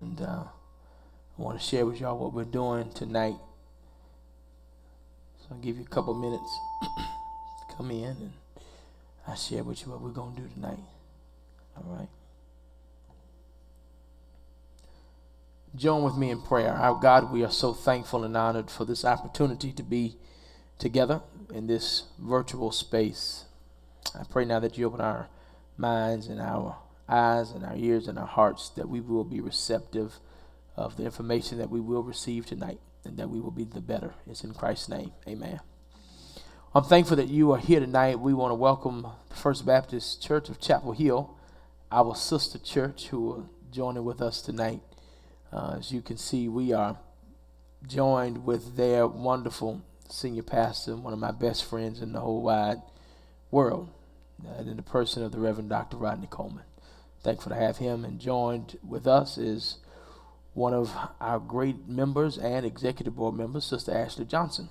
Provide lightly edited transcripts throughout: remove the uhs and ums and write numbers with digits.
And I want to share with y'all what we're doing tonight. So I'll give you a couple minutes to come in and I'll share with you what we're going to do tonight. All right. Join with me in prayer. Our God, we are so thankful and honored for this opportunity to be together in this virtual space. I pray now that you open our minds and our eyes and our ears and our hearts, that we will be receptive of the information that we will receive tonight, and that we will be the better. It's in Christ's name. Amen. I'm thankful that you are here tonight. We want to welcome the First Baptist Church of Chapel Hill, our sister church, who are joining with us tonight. As you can see, we are joined with their wonderful senior pastor, one of my best friends in the whole wide world, in the person of the Reverend Dr. Rodney Coleman. Thankful to have him, and joined with us is one of our great members and executive board members, Sister Ashley Johnson.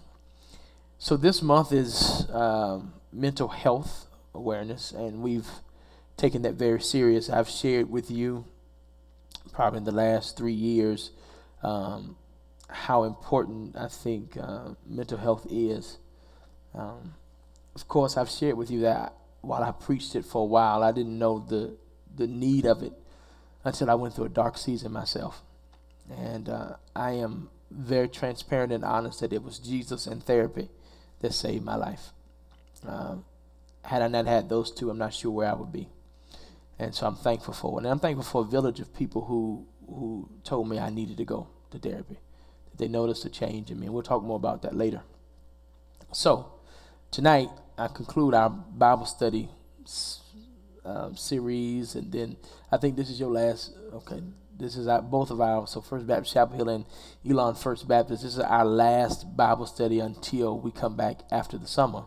So this month is mental health awareness, and we've taken that very serious. I've shared with you probably in the last 3 years how important I think mental health is. Of course, I've shared with you that while I preached it for a while, I didn't know the need of it until I went through a dark season myself. And I am very transparent and honest that it was Jesus and therapy that saved my life. Had I not had those two, I'm not sure where I would be. And so I'm thankful for it. And I'm thankful for a village of people who told me I needed to go to therapy, that they noticed a change in me. And we'll talk more about that later. So tonight, I conclude our Bible study series, and then I think this is your last. Okay, this is both of our, so First Baptist Chapel Hill and Elon First Baptist, this is our last Bible study until we come back after the summer.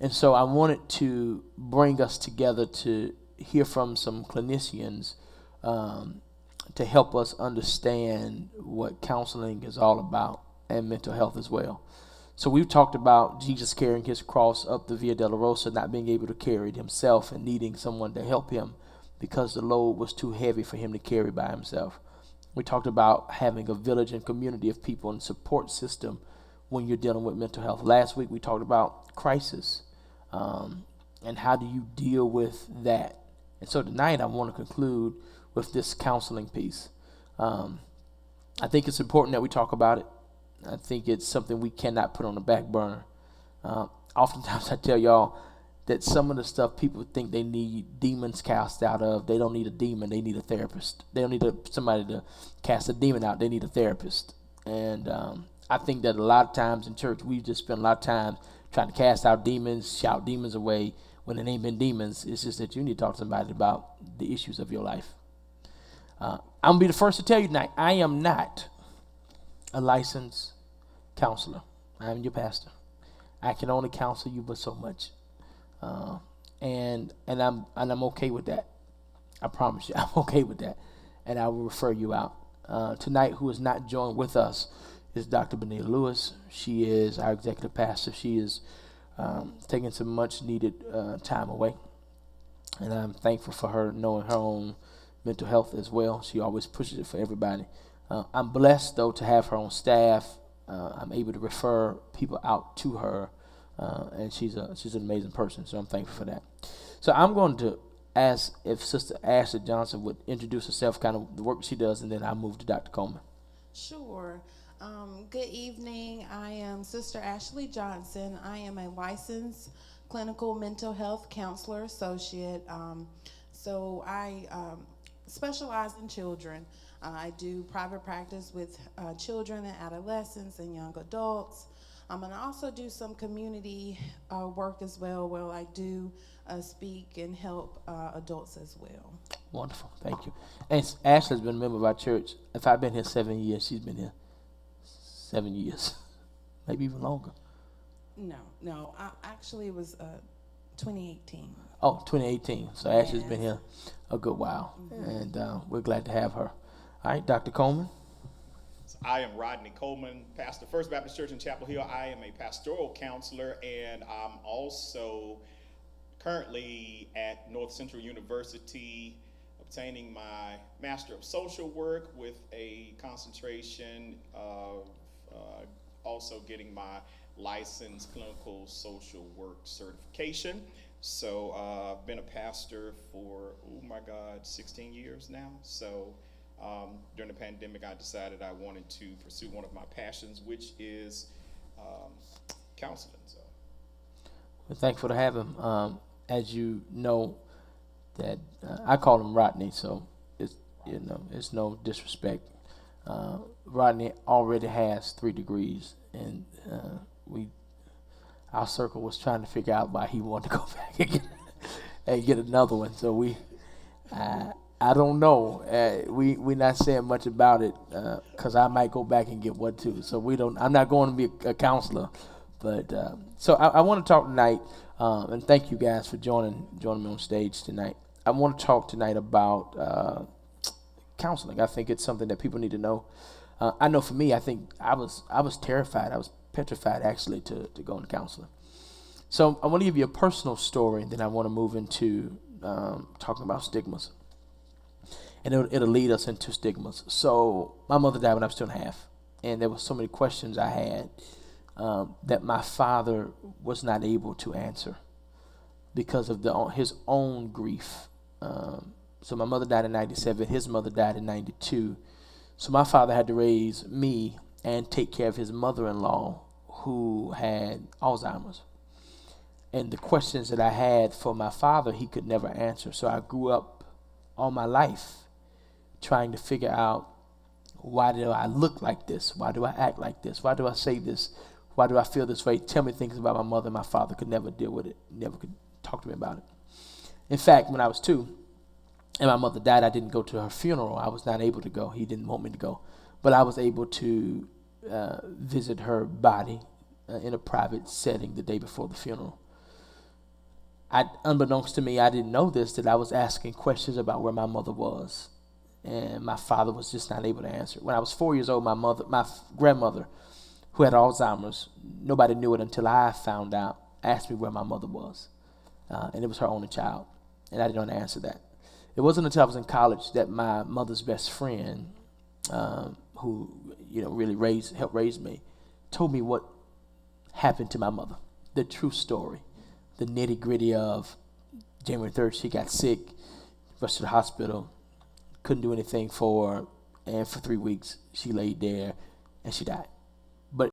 And so I wanted to bring us together to hear from some clinicians to help us understand what counseling is all about, and mental health as well. So we've talked about Jesus carrying his cross up the Via Dolorosa, not being able to carry it himself and needing someone to help him because the load was too heavy for him to carry by himself. We talked about having a village and community of people and support system when you're dealing with mental health. Last week we talked about crisis and how do you deal with that. And so tonight I want to conclude with this counseling piece. I think it's important that we talk about it. I think it's something we cannot put on the back burner. Oftentimes I tell y'all that some of the stuff people think they need demons cast out of, they don't need a demon, they need a therapist. They don't need somebody to cast a demon out, they need a therapist. And I think that a lot of times in church, we just spend a lot of time trying to cast out demons, shout demons away, when it ain't been demons. It's just that you need to talk to somebody about the issues of your life. I'm going to be the first to tell you tonight, I am not a licensed counselor. I am your pastor. I can only counsel you but so much, and I'm okay with that. I promise you, I'm okay with that, and I will refer you out. Tonight, who is not joined with us is Dr. Benita Lewis. She is our executive pastor. She is taking some much needed time away, and I'm thankful for her knowing her own mental health as well. She always pushes it for everybody. I'm blessed though to have her on staff. I'm able to refer people out to her, and she's an amazing person. So I'm thankful for that. So I'm going to ask if Sister Ashley Johnson would introduce herself, kind of the work she does, and then I'll move to Dr. Coleman. Sure. Good evening. I am Sister Ashley Johnson. I am a licensed clinical mental health counselor associate. So I specialize in children. I do private practice with children and adolescents and young adults. And I also do some community work as well, where I do speak and help adults as well. Wonderful. Thank you. And Ashley's been a member of our church. If I've been here 7 years, she's been here 7 years, maybe even longer. No. Actually, it was 2018. Oh, 2018. So Ashley's Yes. been here a good while, and we're glad to have her. All right, Dr. Coleman. I am Rodney Coleman, pastor First Baptist Church in Chapel Hill. I am a pastoral counselor, and I'm also currently at North Central University obtaining my Master of Social Work with a concentration of also getting my licensed clinical social work certification. So I've been a pastor for, 16 years now. So during the pandemic, I decided I wanted to pursue one of my passions, which is counseling. So We're thankful to have him. As you know, that I call him Rodney, so it's no disrespect. Rodney already has 3 degrees, and our circle was trying to figure out why he wanted to go back and get another one. So I don't know. We're not saying much about it because I might go back and get one too. So we don't. I'm not going to be a counselor, but so I want to talk tonight, and thank you guys for joining me on stage tonight. I want to talk tonight about counseling. I think it's something that people need to know. I know for me, I think I was terrified. I was petrified actually to go into counseling. So I want to give you a personal story, and then I want to move into talking about stigmas. And it'll lead us into stigmas. So my mother died when I was 2.5, and there were so many questions I had that my father was not able to answer because of his own grief. So my mother died in 97. His mother died in 92. So my father had to raise me and take care of his mother-in-law who had Alzheimer's. And the questions that I had for my father, he could never answer. So I grew up all my life trying to figure out, why do I look like this? Why do I act like this? Why do I say this? Why do I feel this way? Tell me things about my mother. My father could never deal with it, never could talk to me about it. In fact, when I was 2 and my mother died, I didn't go to her funeral. I was not able to go. He didn't want me to go. But I was able to visit her body in a private setting the day before the funeral. Unbeknownst to me, I didn't know this, that I was asking questions about where my mother was. And my father was just not able to answer. When I was 4 years old, my grandmother, who had Alzheimer's, nobody knew it until I found out, asked me where my mother was. And it was her only child. And I didn't want to answer that. It wasn't until I was in college that my mother's best friend, who really helped raise me, told me what happened to my mother, the true story, the nitty gritty of January 3rd. She got sick, rushed to the hospital, couldn't do anything for her, and for 3 weeks she laid there and she died. But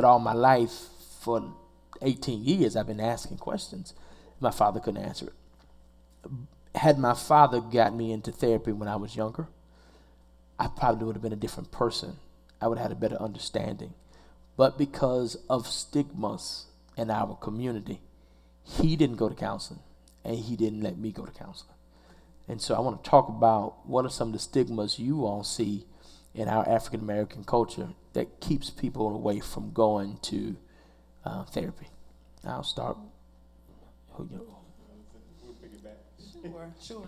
all my life, for 18 years, I've been asking questions. My father couldn't answer it. Had my father got me into therapy when I was younger, I probably would have been a different person. I would have had a better understanding. But because of stigmas in our community, he didn't go to counseling, and he didn't let me go to counseling. And so I want to talk about what are some of the stigmas you all see in our African American culture that keeps people away from going to therapy. I'll start. Who you? We'll piggyback. Sure.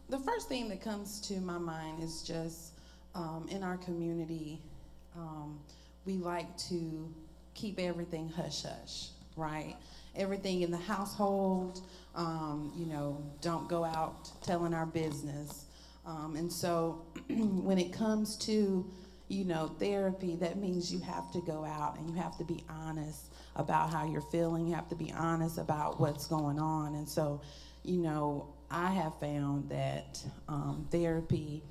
The first thing that comes to my mind is just in our community, we like to keep everything hush hush, right? Everything in the household, don't go out telling our business. And so when it comes to, therapy, that means you have to go out and you have to be honest about how you're feeling. You have to be honest about what's going on. And so, I have found that therapy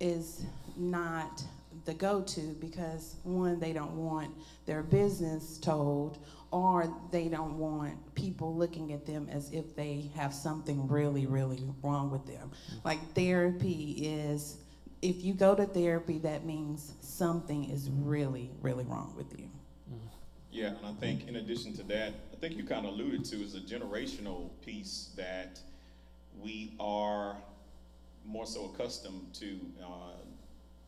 is not the go-to because, one, they don't want their business told, or they don't want people looking at them as if they have something really, really wrong with them. Like, therapy is, if you go to therapy, that means something is really, really wrong with you. Yeah, and I think in addition to that, I think you kind of alluded to is a generational piece that we are more so accustomed to,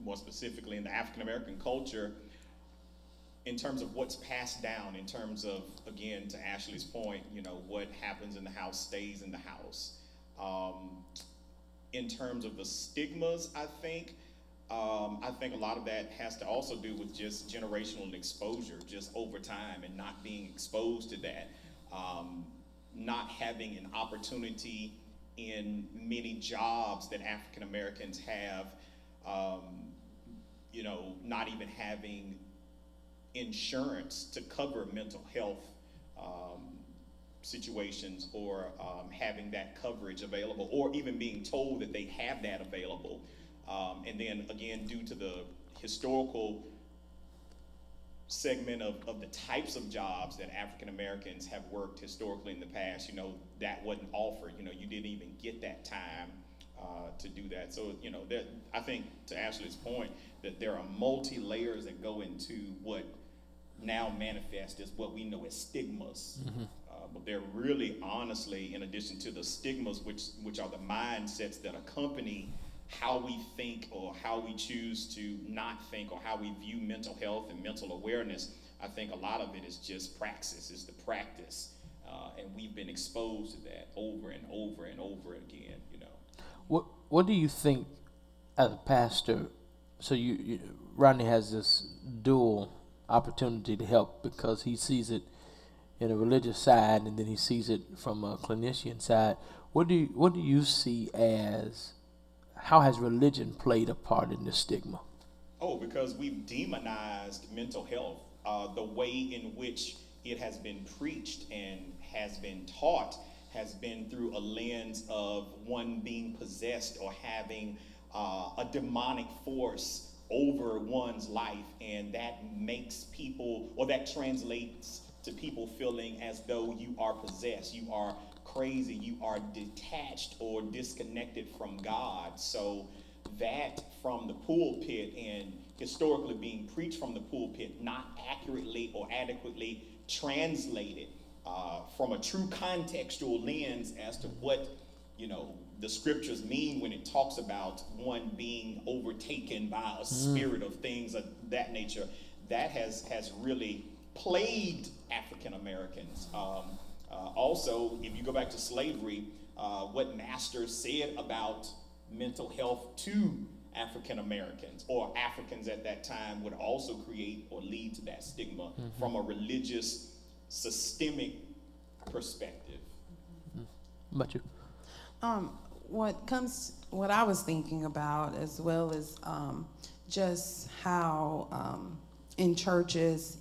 more specifically in the African American culture, in terms of what's passed down, in terms of, again, to Ashley's point, what happens in the house stays in the house. In terms of the stigmas, I think a lot of that has to also do with just generational exposure, just over time, and not being exposed to that, not having an opportunity in many jobs that African Americans have, not even having insurance to cover mental health situations, or having that coverage available, or even being told that they have that available. And then again, due to the historical segment of the types of jobs that African Americans have worked historically in the past, that wasn't offered. You didn't even get that time to do that. So, I think, to Ashley's point, that there are multi-layers that go into what now manifest as what we know as stigmas. Mm-hmm. But they're really, honestly, in addition to the stigmas, which are the mindsets that accompany how we think, or how we choose to not think, or how we view mental health and mental awareness, I think a lot of it is just praxis, is the practice. And we've been exposed to that over and over and over again, What do you think, as a pastor, so Rodney has this dual opportunity to help, because he sees it in a religious side, and then he sees it from a clinician side. What do you see as, how has religion played a part in this stigma? Oh, because we've demonized mental health. The way in which it has been preached and has been taught has been through a lens of one being possessed or having a demonic force over one's life, and that makes people, or that translates to people feeling as though you are possessed, you are crazy, you are detached or disconnected from God. So that from the pulpit, and historically being preached from the pulpit, not accurately or adequately translated from a true contextual lens as to what the scriptures mean when it talks about one being overtaken by a spirit of things of that nature. That has really plagued African Americans. Also, if you go back to slavery, what masters said about mental health to African Americans, or Africans at that time, would also create or lead to that stigma from a religious, systemic perspective. How about you? What I was thinking about, as well as just how in churches,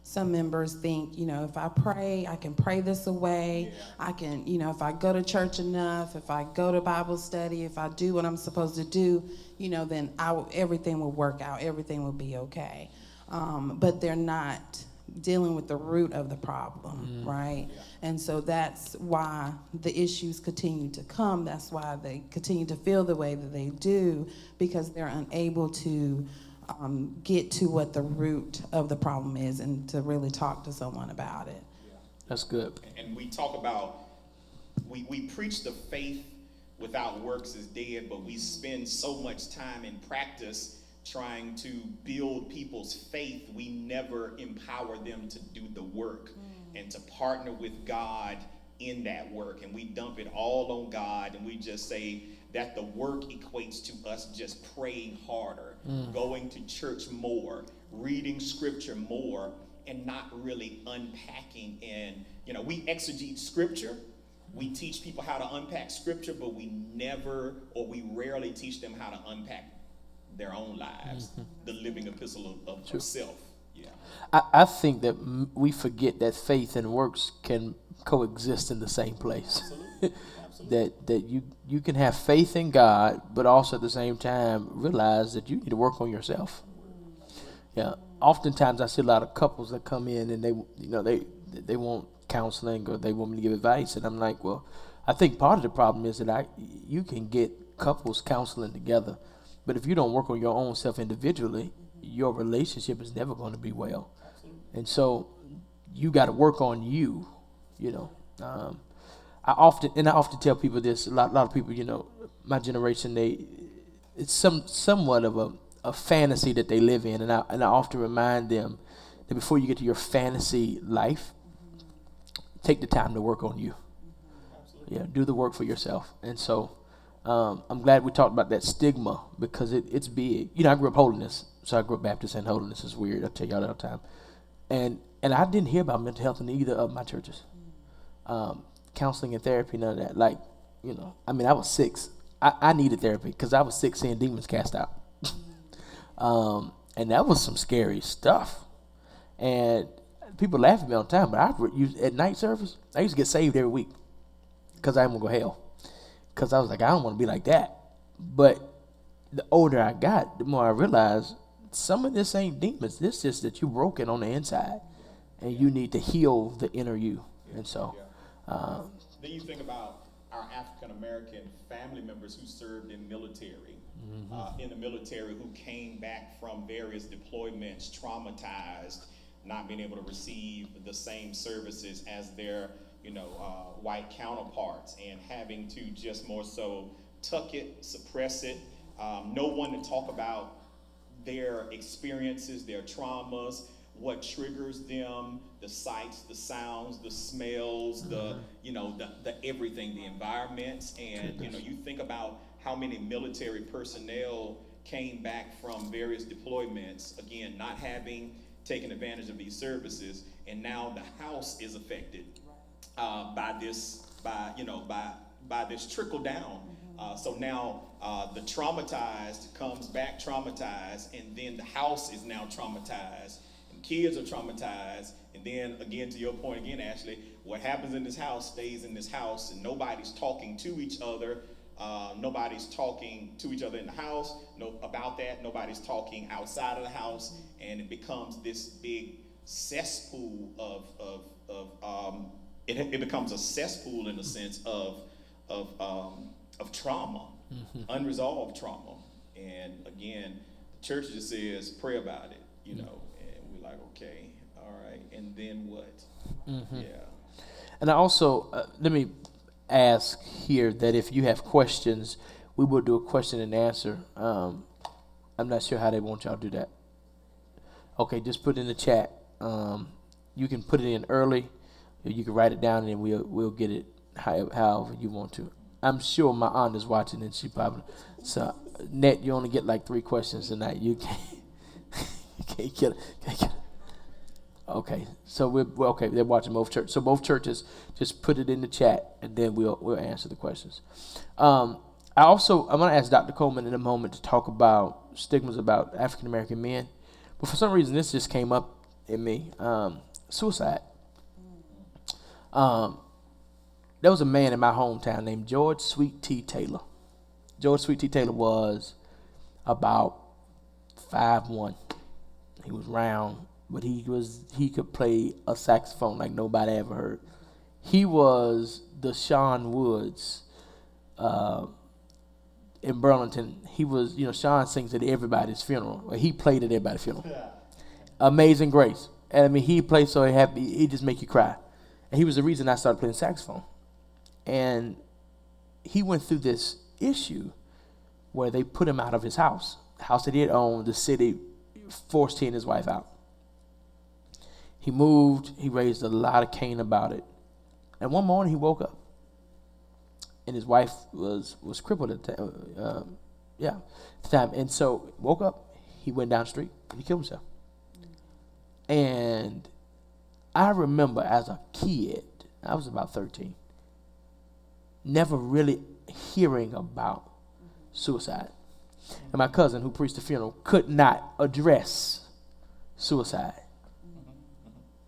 some members think, if I pray, I can pray this away. Yeah. I can, if I go to church enough, if I go to Bible study, if I do what I'm supposed to do, then everything will work out. Everything will be okay. But they're not dealing with the root of the problem, right? Yeah. And so that's why the issues continue to come. That's why they continue to feel the way that they do, because they're unable to get to what the root of the problem is, and to really talk to someone about it. Yeah. That's good. And we talk about, we preach the faith without works is dead, but we spend so much time in practice trying to build people's faith, we never empower them to do the work and to partner with God in that work. And we dump it all on God, and we just say that the work equates to us just praying harder, going to church more, reading scripture more, and not really unpacking. And, we exegete scripture. We teach people how to unpack scripture, but we rarely teach them how to unpack their own lives, the living epistle of self. Yeah. I think that we forget that faith and works can coexist in the same place. Absolutely. that you can have faith in God, but also at the same time realize that you need to work on yourself. Yeah. Oftentimes I see a lot of couples that come in and they want counseling, or they want me to give advice, and I'm like, well, I think part of the problem is that you can get couples counseling together, but if you don't work on your own self individually, your relationship is never going to be well. And so you got to work on you. I often tell people this. A lot of people, my generation, it's somewhat of a fantasy that they live in, and I often remind them that before you get to your fantasy life, take the time to work on you. Absolutely. Yeah, do the work for yourself. And so I'm glad we talked about that stigma, because it's big. I grew up holiness, so I grew up Baptist, and holiness is weird. I tell y'all that all the time. And I didn't hear about mental health in either of my churches. Counseling and therapy, none of that. Like, I was 6. I needed therapy because I was 6 seeing demons cast out. And that was some scary stuff. And people laugh at me all the time, but at night service, I used to get saved every week because I didn't want to go hell. Because I was like, I don't want to be like that. But the older I got, the more I realized some of this ain't demons. This is that you're broken on the inside, and you need to heal the inner you. And so, then you think about our African American family members who served in the military, who came back from various deployments, traumatized, not being able to receive the same services as their white counterparts, and having to just more so tuck it, suppress it, no one to talk about their experiences, their traumas, what triggers them, the sights, the sounds, the smells, the everything, the environments. And you think about how many military personnel came back from various deployments, again, not having taken advantage of these services, and now the house is affected by this trickle down. So now the traumatized comes back traumatized, and then the house is now traumatized, and kids are traumatized, and then again, to your point again, Ashley, what happens in this house stays in this house, and nobody's talking to each other. Nobody's talking to each other in the house about that. Nobody's talking outside of the house, and it becomes this big cesspool it becomes a cesspool in the sense of trauma, unresolved trauma. And again, the church just says, pray about it, and we're like, okay, all right, and then what? Yeah. And I also, let me ask here that if you have questions, we will do a question and answer. I'm not sure how they want y'all to do that. Okay, just put it in the chat. You can put it in early. You can write it down, and we'll get it however you want to. I'm sure my aunt is watching, and she probably. So, Net, you only get like 3 questions tonight. You can't get it. Okay, so we're okay. They're watching both churches. So both churches, just put it in the chat, and then we'll answer the questions. I'm going to ask Dr. Coleman in a moment to talk about stigmas about African American men, but for some reason this just came up in me. Suicide. There was a man in my hometown named George Sweet T. Taylor. George Sweet T. Taylor was about 5'1". He was round, but he could play a saxophone like nobody ever heard. He was the Sean Woods in Burlington. He was, Sean sings at everybody's funeral. Well, he played at everybody's funeral. Amazing Grace. And he played so happy, he just make you cry. And he was the reason I started playing saxophone. And he went through this issue where they put him out of his house. house that he had owned, the city forced he and his wife out. He moved. He raised a lot of Cain about it. And one morning he woke up, and his wife was crippled at the time. At the time. And so woke up. He went down the street and he killed himself. And I remember as a kid, I was about 13, never really hearing about suicide. And my cousin, who preached the funeral, could not address suicide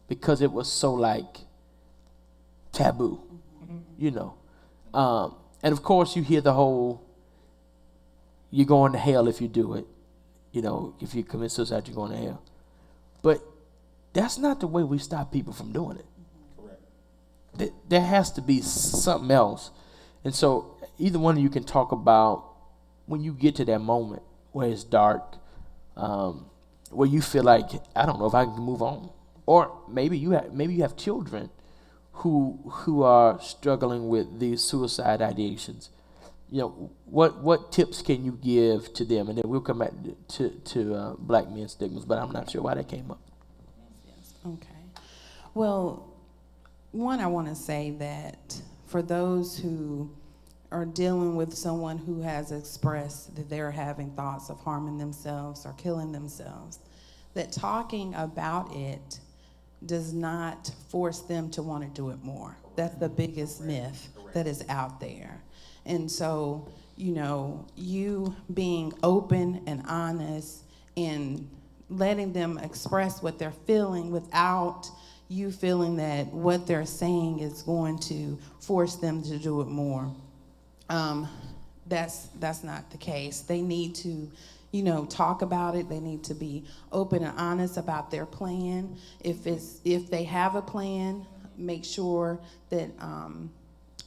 because it was so like taboo, you know. And of course, you hear the whole, you're going to hell if you do it. You know, if you commit suicide, you're going to hell. But that's not the way we stop people from doing it. Correct. There has to be something else. And so either one of you can talk about when you get to that moment where it's dark, where you feel like, I don't know if I can move on. Or maybe you have children who are struggling with these suicide ideations. You know, what tips can you give to them? And then we'll come back to black men stigmas, but I'm not sure why that came up. Okay. Well, one, I want to say that for those who are dealing with someone who has expressed that they're having thoughts of harming themselves or killing themselves, that talking about it does not force them to want to do it more. That's the biggest myth that is out there. And so, you know, you being open and honest and letting them express what they're feeling without you feeling that what they're saying is going to force them to do it more. That's not the case. They need to, you know, talk about it. They need to be open and honest about their plan. If they have a plan, make sure that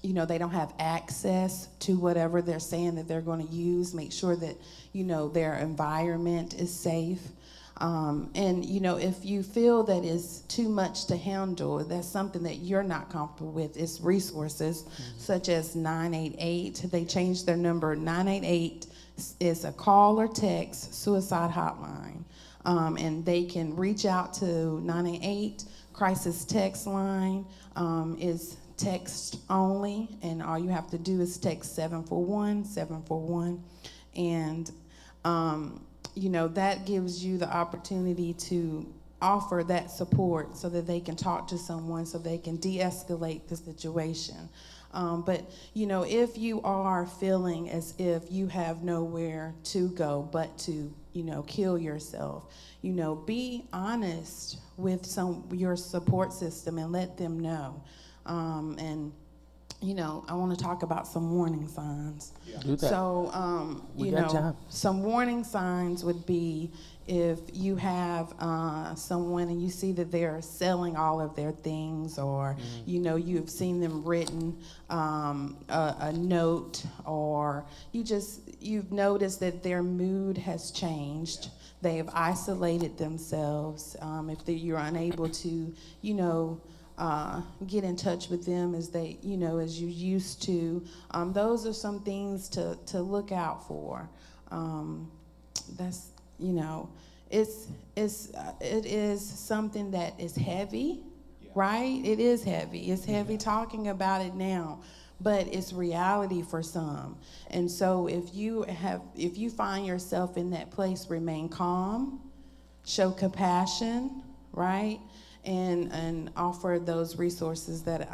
you know, they don't have access to whatever they're saying that they're going to use. Make sure that, you know, their environment is safe. And, you know, if you feel that it's too much to handle, that's something that you're not comfortable with, it's resources such as 988. They changed their number. 988 is a call or text suicide hotline. And they can reach out to 988. Crisis text line is text only, and all you have to do is text 741-741. And you know, that gives you the opportunity to offer that support so that they can talk to someone, so they can de-escalate the situation. But, you know, if you are feeling as if you have nowhere to go but to, you know, kill yourself, you know, be honest with your support system and let them know. And, you know, I want to talk about some warning signs. Yeah. Do that. So, We you got know, time. some warning signs would be if you have someone and you see that they're selling all of their things, or, you know, you've seen them written a note, or you've noticed that their mood has changed. They have isolated themselves. If you're unable to, you know, get in touch with them as they, you know, as you used to. Those are some things to look out for. That's, you know, it is something that is heavy, right? It is heavy. It's heavy talking about it now, but it's reality for some. And so if you find yourself in that place, remain calm, show compassion, right? And offer those resources that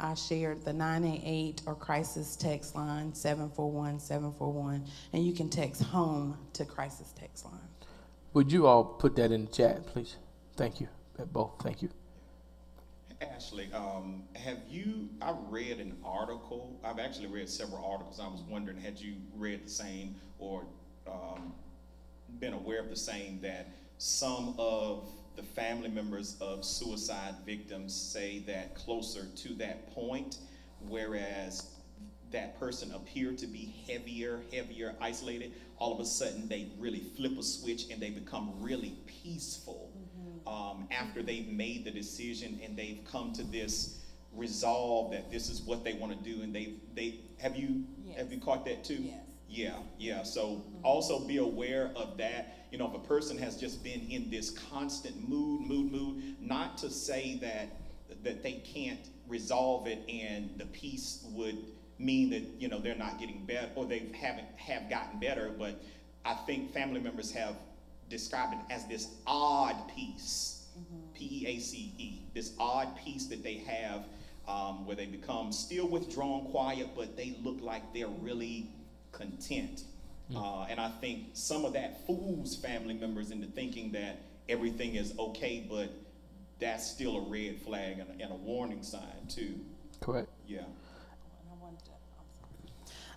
I shared, the 988 or crisis text line, 741-741, and you can text HOME to crisis text line. Would you all put that in the chat, please? Thank you. Both, thank you. Ashley, I read an article. I've actually read several articles. I was wondering, had you read the same or been aware of the same, that some of the family members of suicide victims say that closer to that point, whereas that person appeared to be heavier, isolated, all of a sudden they really flip a switch and they become really peaceful after they've made the decision and they've come to this resolve that this is what they want to do. And have you caught that too? Yes. Yeah. So also be aware of that. You know, if a person has just been in this constant mood, not to say that they can't resolve it and the peace would mean that, you know, they're not getting better or they have gotten better, but I think family members have described it as this odd peace, Peace, this odd peace that they have, where they become still withdrawn, quiet, but they look like they're really content. And I think some of that fools family members into thinking that everything is okay, but that's still a red flag and a warning sign too. Correct. Yeah.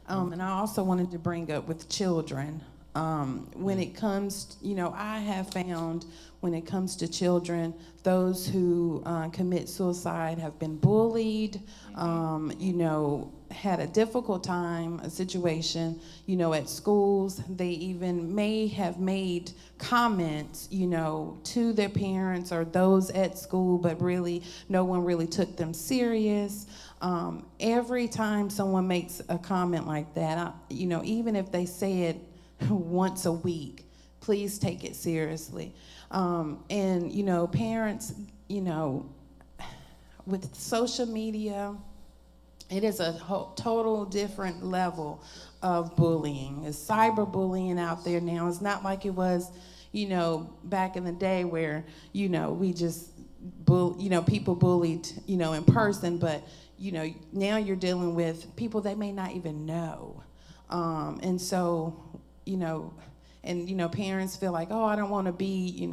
And I also wanted to bring up with children. When it comes, I have found when it comes to children, those who commit suicide have been bullied, had a difficult time, a situation, at schools. They even may have made comments, to their parents or those at school, but really no one really took them serious. Every time someone makes a comment like that, even if they say it once a week, please take it seriously. And parents, with social media, it is a total different level of bullying. It's cyberbullying out there now. It's not like it was, back in the day where, we just, people bullied, in person, but, now you're dealing with people they may not even know. And so, parents feel like, oh, I don't want to be,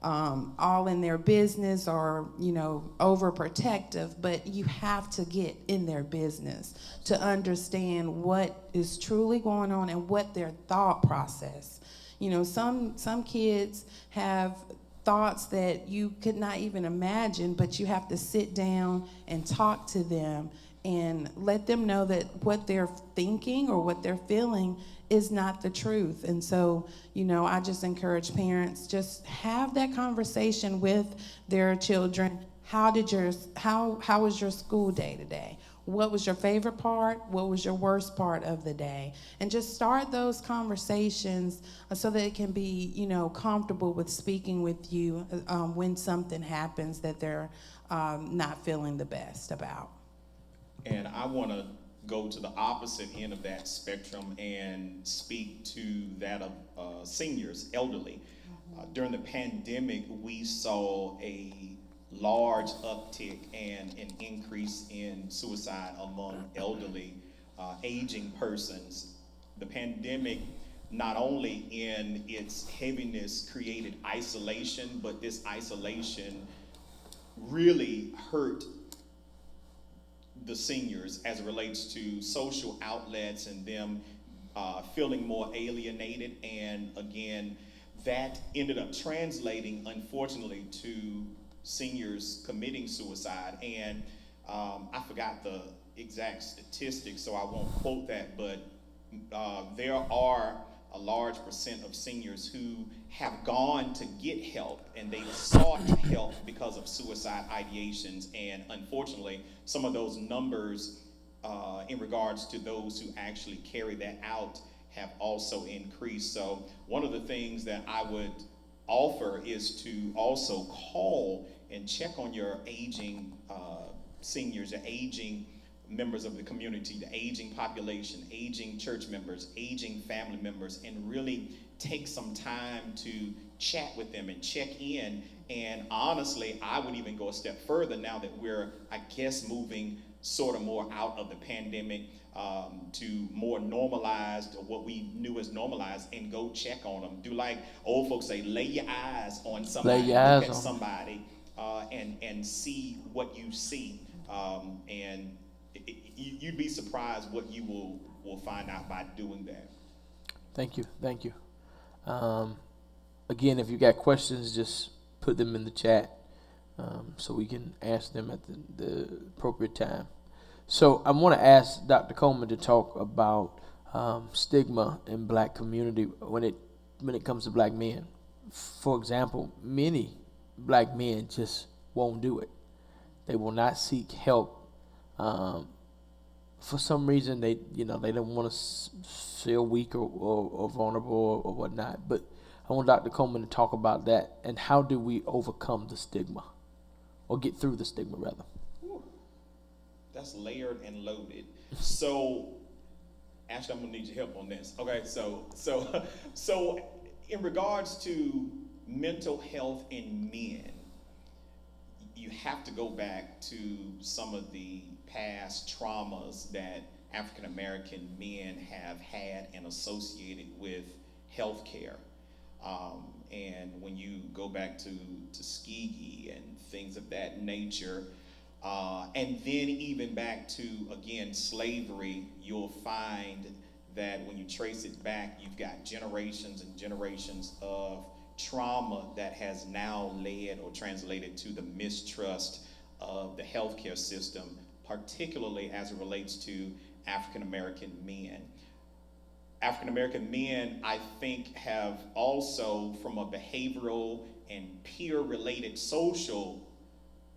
all in their business or, overprotective, but you have to get in their business to understand what is truly going on and what their thought process. Some kids have thoughts that you could not even imagine, but you have to sit down and talk to them and let them know that what they're thinking or what they're feeling is not the truth. And so, I just encourage parents, just have that conversation with their children. How was your school day today? What was your favorite part? What was your worst part of the day? And just start those conversations so that it can be, comfortable with speaking with you when something happens that they're not feeling the best about. And I want to go to the opposite end of that spectrum and speak to that of seniors, elderly. During the pandemic, we saw a large uptick and an increase in suicide among elderly, aging persons. The pandemic, not only in its heaviness, created isolation, but this isolation really hurt the seniors as it relates to social outlets and them feeling more alienated. And again, that ended up translating, unfortunately, to seniors committing suicide. And I forgot the exact statistics, so I won't quote that, but there are a large percent of seniors who have gone to get help and they've sought help because of suicide ideations. And unfortunately, some of those numbers in regards to those who actually carry that out have also increased. So one of the things that I would offer is to also call and check on your aging seniors, your aging members of the community, the aging population, aging church members, aging family members, and really take some time to chat with them and check in. And honestly, I would even go a step further now that we're, I guess, moving sort of more out of the pandemic to more normalized, or what we knew as normalized, and go check on them. Do like old folks say, lay your eyes on somebody, look at somebody, and see what you see. And you'd be surprised what you will find out by doing that. Thank you. Again, if you got questions, just put them in the chat so we can ask them at the appropriate time. So I want to ask Dr. Coleman to talk about stigma in black community when it comes to black men. For example, many black men just won't do it. They will not seek help for some reason they don't want to feel weak or vulnerable or whatnot. But I want Dr. Coleman to talk about that and how do we overcome the stigma or get through the stigma rather. Whew. That's layered and loaded. So, actually, I'm gonna need your help on this. Okay, so in regards to mental health in men, you have to go back to some of the past traumas that African American men have had and associated with healthcare. And when you go back to Tuskegee and things of that nature, and then even back to, again, slavery, you'll find that when you trace it back, you've got generations and generations of trauma that has now led or translated to the mistrust of the healthcare system, particularly as it relates to African American men. African American men, I think, have also, from a behavioral and peer-related social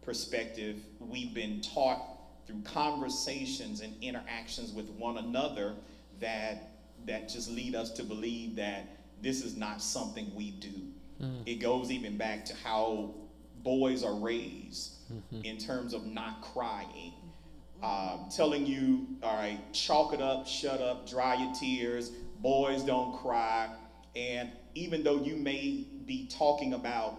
perspective, we've been taught through conversations and interactions with one another that just lead us to believe that this is not something we do. It goes even back to how boys are raised in terms of not crying. Telling you, all right, chalk it up, shut up, dry your tears, boys don't cry. And even though you may be talking about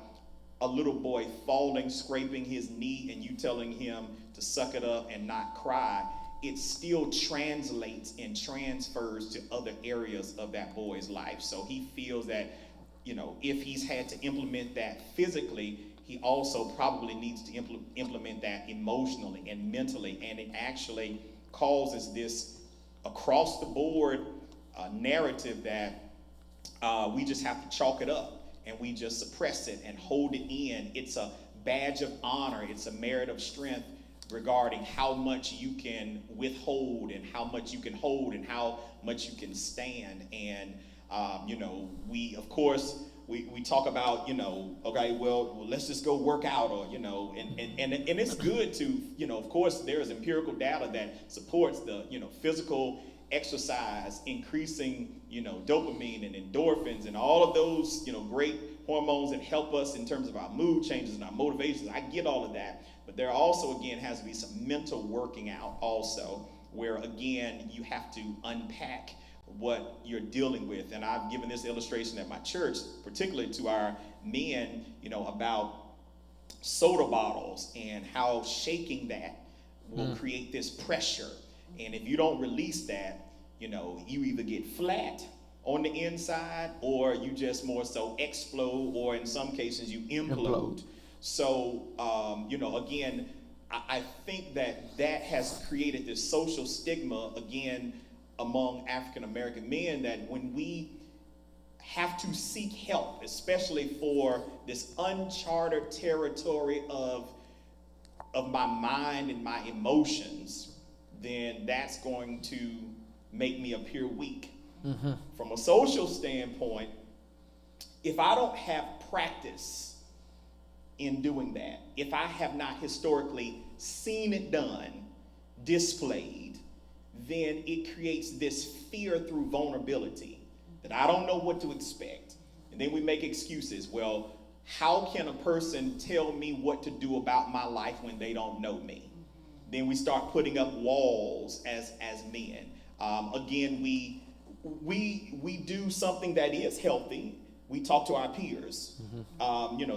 a little boy falling, scraping his knee, and you telling him to suck it up and not cry, it still translates and transfers to other areas of that boy's life. So he feels that, if he's had to implement that physically, he also probably needs to implement that emotionally and mentally. And it actually causes this across the board narrative that we just have to chalk it up and we just suppress it and hold it in. It's a badge of honor. It's a merit of strength regarding how much you can withhold and how much you can hold and how much you can stand. And, we, of course, we talk about, okay, well, let's just go work out, or, and it's good to, of course, there's empirical data that supports the, physical exercise, increasing, dopamine and endorphins and all of those, great hormones that help us in terms of our mood changes and our motivations. I get all of that, but there also, again, has to be some mental working out also, where, again, you have to unpack what you're dealing with. And I've given this illustration at my church, particularly to our men, about soda bottles and how shaking that will create this pressure. And if you don't release that, you either get flat on the inside or you just more so explode, or in some cases you implode. So, again, I think that has created this social stigma, again, among African American men, that when we have to seek help, especially for this uncharted territory of my mind and my emotions, then that's going to make me appear weak. From a social standpoint, if I don't have practice in doing that, if I have not historically seen it done, displayed, then it creates this fear through vulnerability that I don't know what to expect. And then we make excuses. Well, how can a person tell me what to do about my life when they don't know me? Then we start putting up walls as men. Again, we do something that is healthy. We talk to our peers.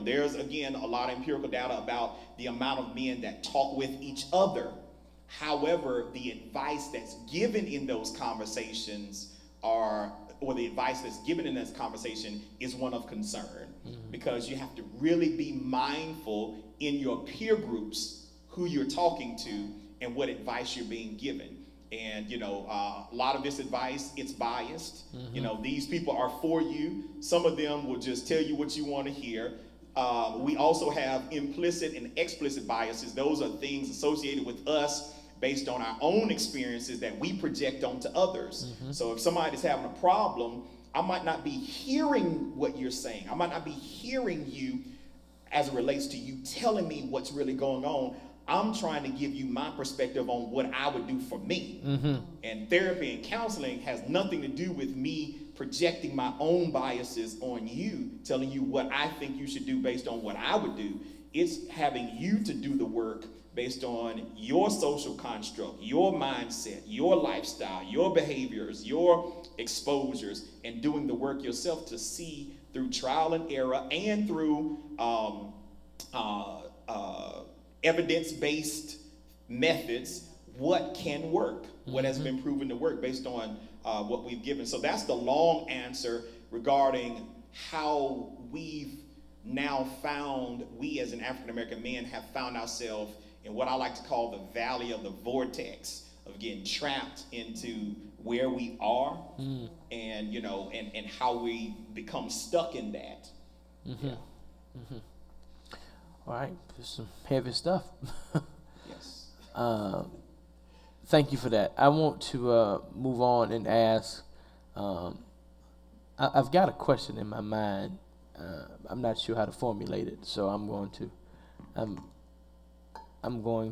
There's, again, a lot of empirical data about the amount of men that talk with each other. However, the advice that's given in those conversations or the advice that's given in this conversation is one of concern, because you have to really be mindful in your peer groups who you're talking to and what advice you're being given. And, a lot of this advice, it's biased. These people are for you. Some of them will just tell you what you want to hear. We also have implicit and explicit biases. Those are things associated with us based on our own experiences that we project onto others. So if somebody's having a problem, I might not be hearing what you're saying. I might not be hearing you as it relates to you telling me what's really going on. I'm trying to give you my perspective on what I would do for me. And therapy and counseling has nothing to do with me projecting my own biases on you, telling you what I think you should do based on what I would do. It's having you to do the work based on your social construct, your mindset, your lifestyle, your behaviors, your exposures, and doing the work yourself to see through trial and error and through evidence-based methods what can work, what has been proven to work based on what we've given. So that's the long answer regarding how we've now found, we as an African American men have found ourselves in what I like to call the valley of the vortex of getting trapped into where we are, and and how we become stuck in that. Yeah. All right, there's some heavy stuff. Yes. Thank you for that. I want to move on and ask. I've got a question in my mind. I'm not sure how to formulate it, so I'm going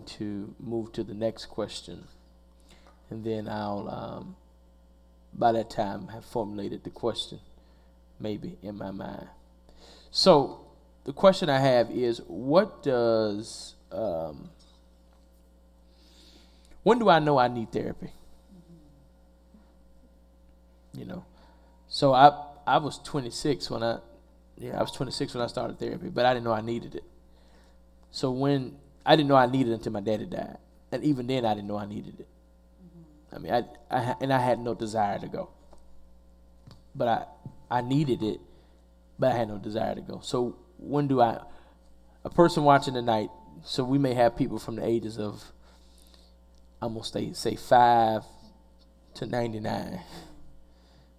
to move to the next question, and then I'll by that time have formulated the question maybe in my mind. So the question I have is, what does when do I know I need therapy? So I was 26 when I started therapy, but I didn't know I needed it. So when I didn't know I needed it until my daddy died, and even then I didn't know I needed it. I mean, I had no desire to go, but I needed it, but I had no desire to go. So when do a person watching tonight? So we may have people from the ages of, I'm gonna say 5 to 99.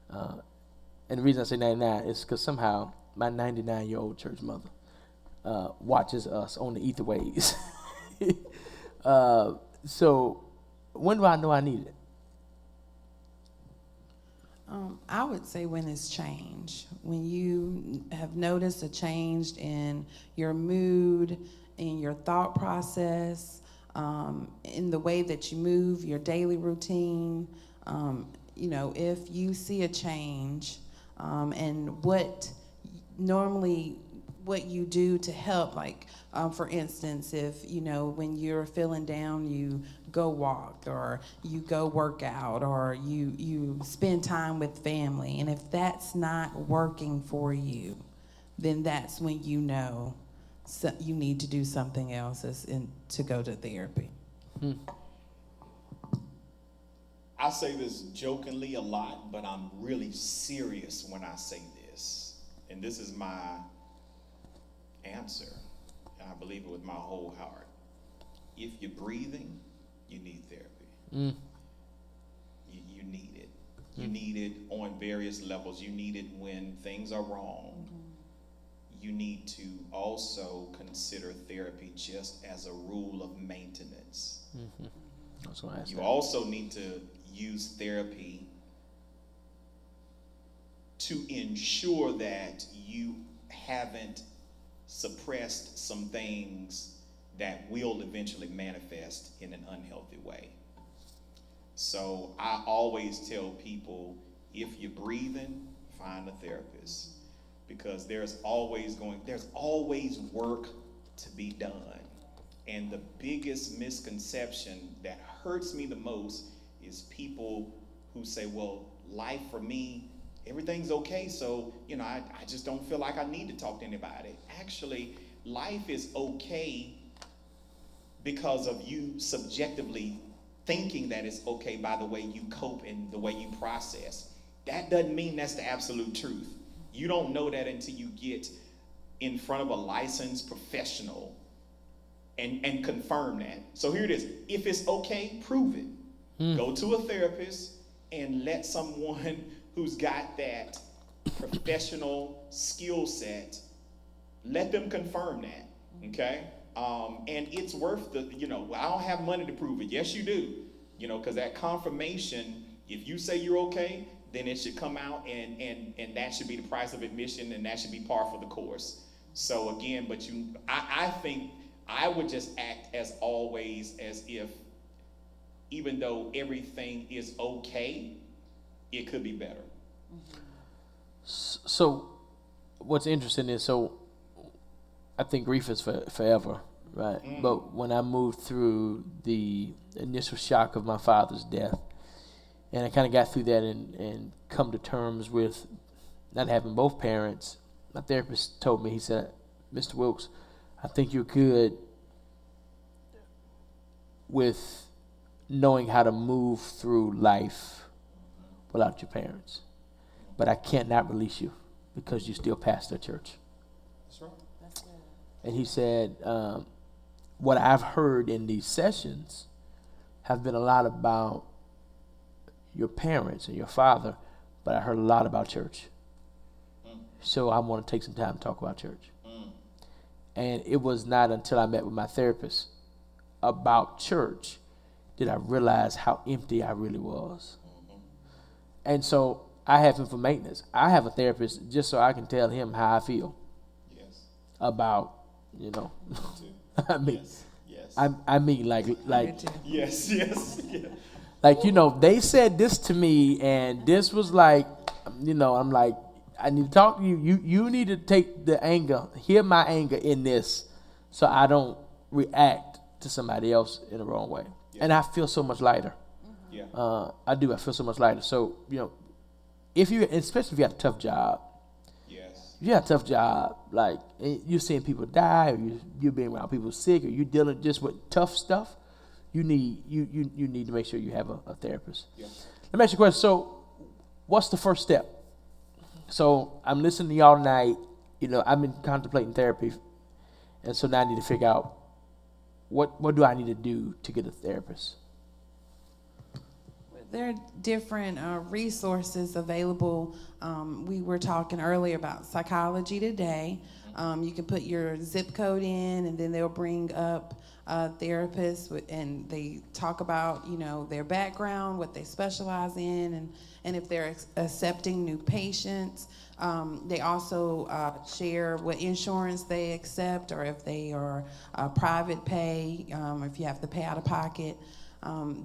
And the reason I say 99 is because somehow my 99-year-old church mother watches us on the ether waves. So when do I know I need it? I would say when it's changed, when you have noticed a change in your mood, in your thought process, in the way that you move, your daily routine. If you see a change, and what you do to help, like for instance, if when you're feeling down, you go walk, or you go work out, or you spend time with family, and if that's not working for you, then that's when you know you need to do something else to go to therapy. I say this jokingly a lot, but I'm really serious when I say this. And this is my answer, and I believe it with my whole heart. If you're breathing, you need therapy. You need it. You need it on various levels. You need it when things are wrong. You need to also consider therapy just as a rule of maintenance. You also need to use therapy to ensure that you haven't suppressed some things that will eventually manifest in an unhealthy way. So I always tell people, if you're breathing, find a therapist, because there's always work to be done. And the biggest misconception that hurts me the most is people who say, well, life for me, everything's okay, so I just don't feel like I need to talk to anybody. Actually, life is okay because of you subjectively thinking that it's okay by the way you cope and the way you process. That doesn't mean that's the absolute truth. You don't know that until you get in front of a licensed professional and confirm that. So here it is. If it's okay, prove it. Go to a therapist and let someone who's got that professional skill set, let them confirm that, okay? And it's worth I don't have money to prove it. Yes, you do, because that confirmation, if you say you're okay, then it should come out and that should be the price of admission, and that should be par for the course. So again, I think I would just act as always as if, even though everything is okay, it could be better. So, what's interesting is, so I think grief is forever, right? But when I moved through the initial shock of my father's death, and I kind of got through that and come to terms with not having both parents, my therapist told me, he said, Mr. Wilkes, I think you're good with knowing how to move through life without your parents. But I can't not release you because you still pastor a church. That's right. And he said, what I've heard in these sessions have been a lot about your parents and your father, but I heard a lot about church. So I want to take some time to talk about church. And it was not until I met with my therapist about church did I realize how empty I really was. And so I have him for maintenance. I have a therapist just so I can tell him how I feel Yes. about, I mean, Yes. Yes. I mean, like, Yes. Yes. Yeah. like, they said this to me, and this was like, I'm like, I need to talk to you. You need to take the anger, hear my anger in this, so I don't react to somebody else in the wrong way. Yeah. And I feel so much lighter. Yeah. I do. I feel so much lighter. So, especially if you got a tough job, Yes. if you got a tough job, like you're seeing people die, or you're being around people sick, or you're dealing just with tough stuff, you need to make sure you have a therapist. Yeah. Let me ask you a question. So, what's the first step? So I'm listening to y'all tonight. I've been contemplating therapy, and so now I need to figure out what do I need to do to get a therapist. There are different resources available. We were talking earlier about Psychology Today. You can put your zip code in, and then they'll bring up therapists, and they talk about their background, what they specialize in, and if they're accepting new patients. They also share what insurance they accept, or if they are private pay, if you have to pay out of pocket.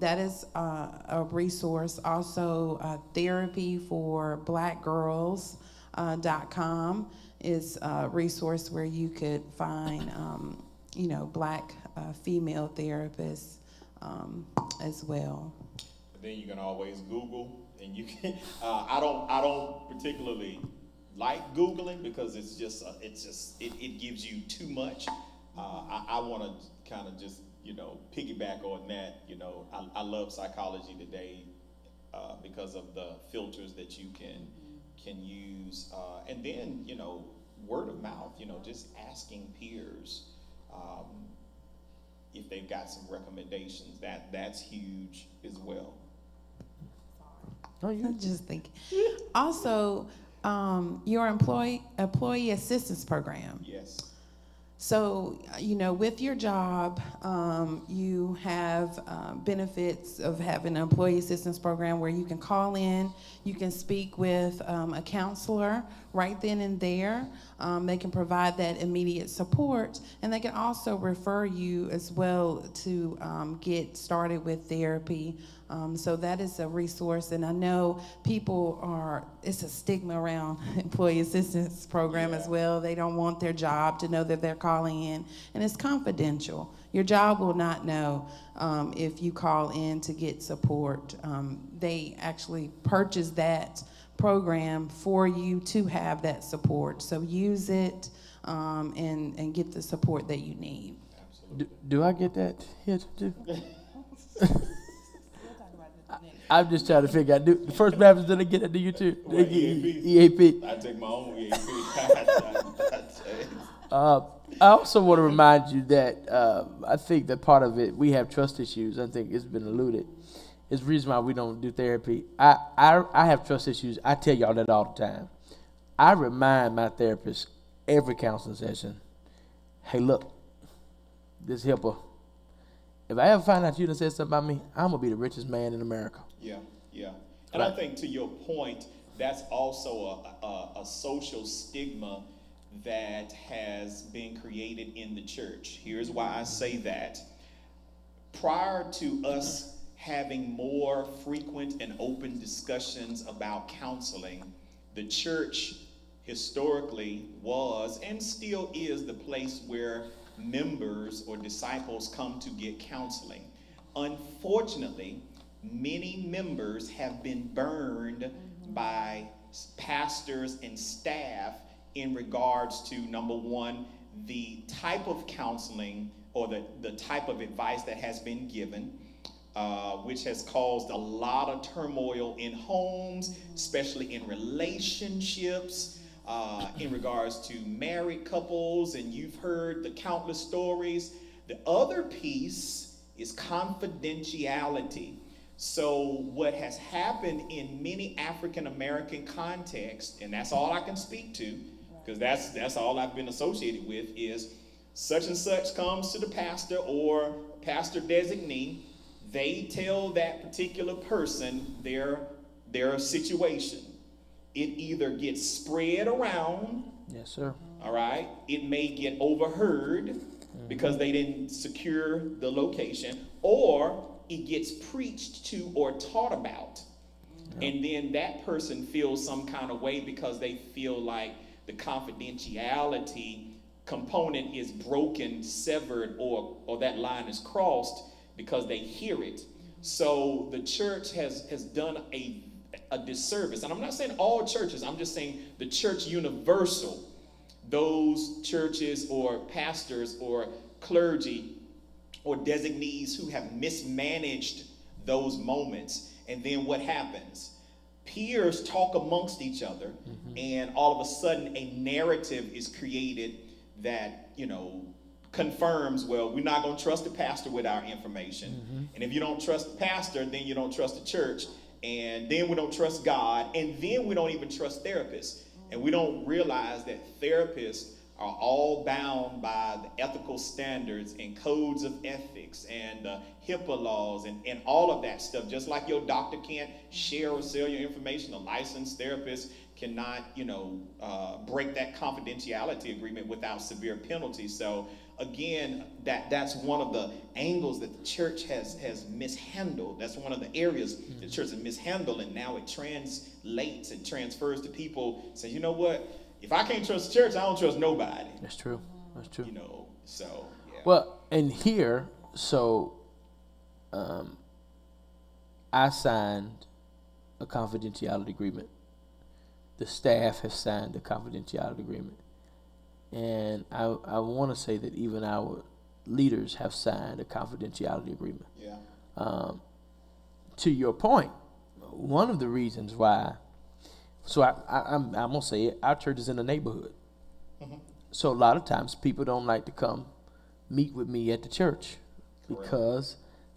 That is a resource. Also, Therapy for Black Girls.com is a resource where you could find, black female therapists as well. But then you can always Google, and you can. I don't particularly like Googling because it gives you too much. I want to kind of just piggyback on that. I love Psychology Today because of the filters that you can use, and then word of mouth. Just asking peers if they've got some recommendations. That's huge as well. Oh, I'm just thinking. Also, your employee assistance program. Yes. So, with your job, you have benefits of having an employee assistance program where you can call in, you can speak with a counselor right then and there. They can provide that immediate support, and they can also refer you as well to get started with therapy. So that is a resource, and I know it's a stigma around employee assistance program as well. They don't want their job to know that they're calling in, and it's confidential. Your job will not know if you call in to get support. They actually purchase that program for you to have that support. So use it and get the support that you need. Do I get that here too? I'm just trying to figure out. The First Baptist didn't get it. Do you too? What, EAP. I take my own EAP. I also want to remind you that I think that part of it, we have trust issues. I think it's been alluded. It's the reason why we don't do therapy. I have trust issues. I tell y'all that all the time. I remind my therapist every counseling session, hey, look, this HIPAA. If I ever find out you done said something about me, I'm going to be the richest man in America. Yeah. And I think, to your point, that's also a social stigma that has been created in the church. Here's why I say that. Prior to us having more frequent and open discussions about counseling, the church historically was and still is the place where members or disciples come to get counseling. Unfortunately, many members have been burned by pastors and staff in regards to, number one, the type of counseling or the type of advice that has been given, which has caused a lot of turmoil in homes, especially in relationships, in regards to married couples, and you've heard the countless stories. The other piece is confidentiality. So what has happened in many African American contexts, and that's all I can speak to, because that's all I've been associated with, is such and such comes to the pastor or pastor designee. They tell that particular person their situation. It either gets spread around. Yes, sir. All right. It may get overheard because they didn't secure the location, or it gets preached to or taught about. And then that person feels some kind of way because they feel like the confidentiality component is broken, severed, or that line is crossed because they hear it. So the church has done a disservice. And I'm not saying all churches, I'm just saying the church universal, those churches or pastors or clergy or designees who have mismanaged those moments. And then what happens? Peers talk amongst each other, and all of a sudden a narrative is created that, confirms, well, we're not going to trust the pastor with our information. And if you don't trust the pastor, then you don't trust the church. And then we don't trust God. And then we don't even trust therapists. And we don't realize that therapists are all bound by the ethical standards and codes of ethics and HIPAA laws and all of that stuff. Just like your doctor can't share or sell your information, a licensed therapist cannot, break that confidentiality agreement without severe penalties. So again, that's one of the angles that the church has mishandled. That's one of the areas the church has mishandled, and now it translates and transfers to people saying, you know what? If I can't trust the church, I don't trust nobody. That's true. That's true. So, yeah. Well, and here, I signed a confidentiality agreement. The staff has signed a confidentiality agreement. And I want to say that even our leaders have signed a confidentiality agreement. Yeah. To your point, one of the reasons why, I'm going to say it, our church is in a neighborhood. So a lot of times people don't like to come meet with me at the church. Correct. Because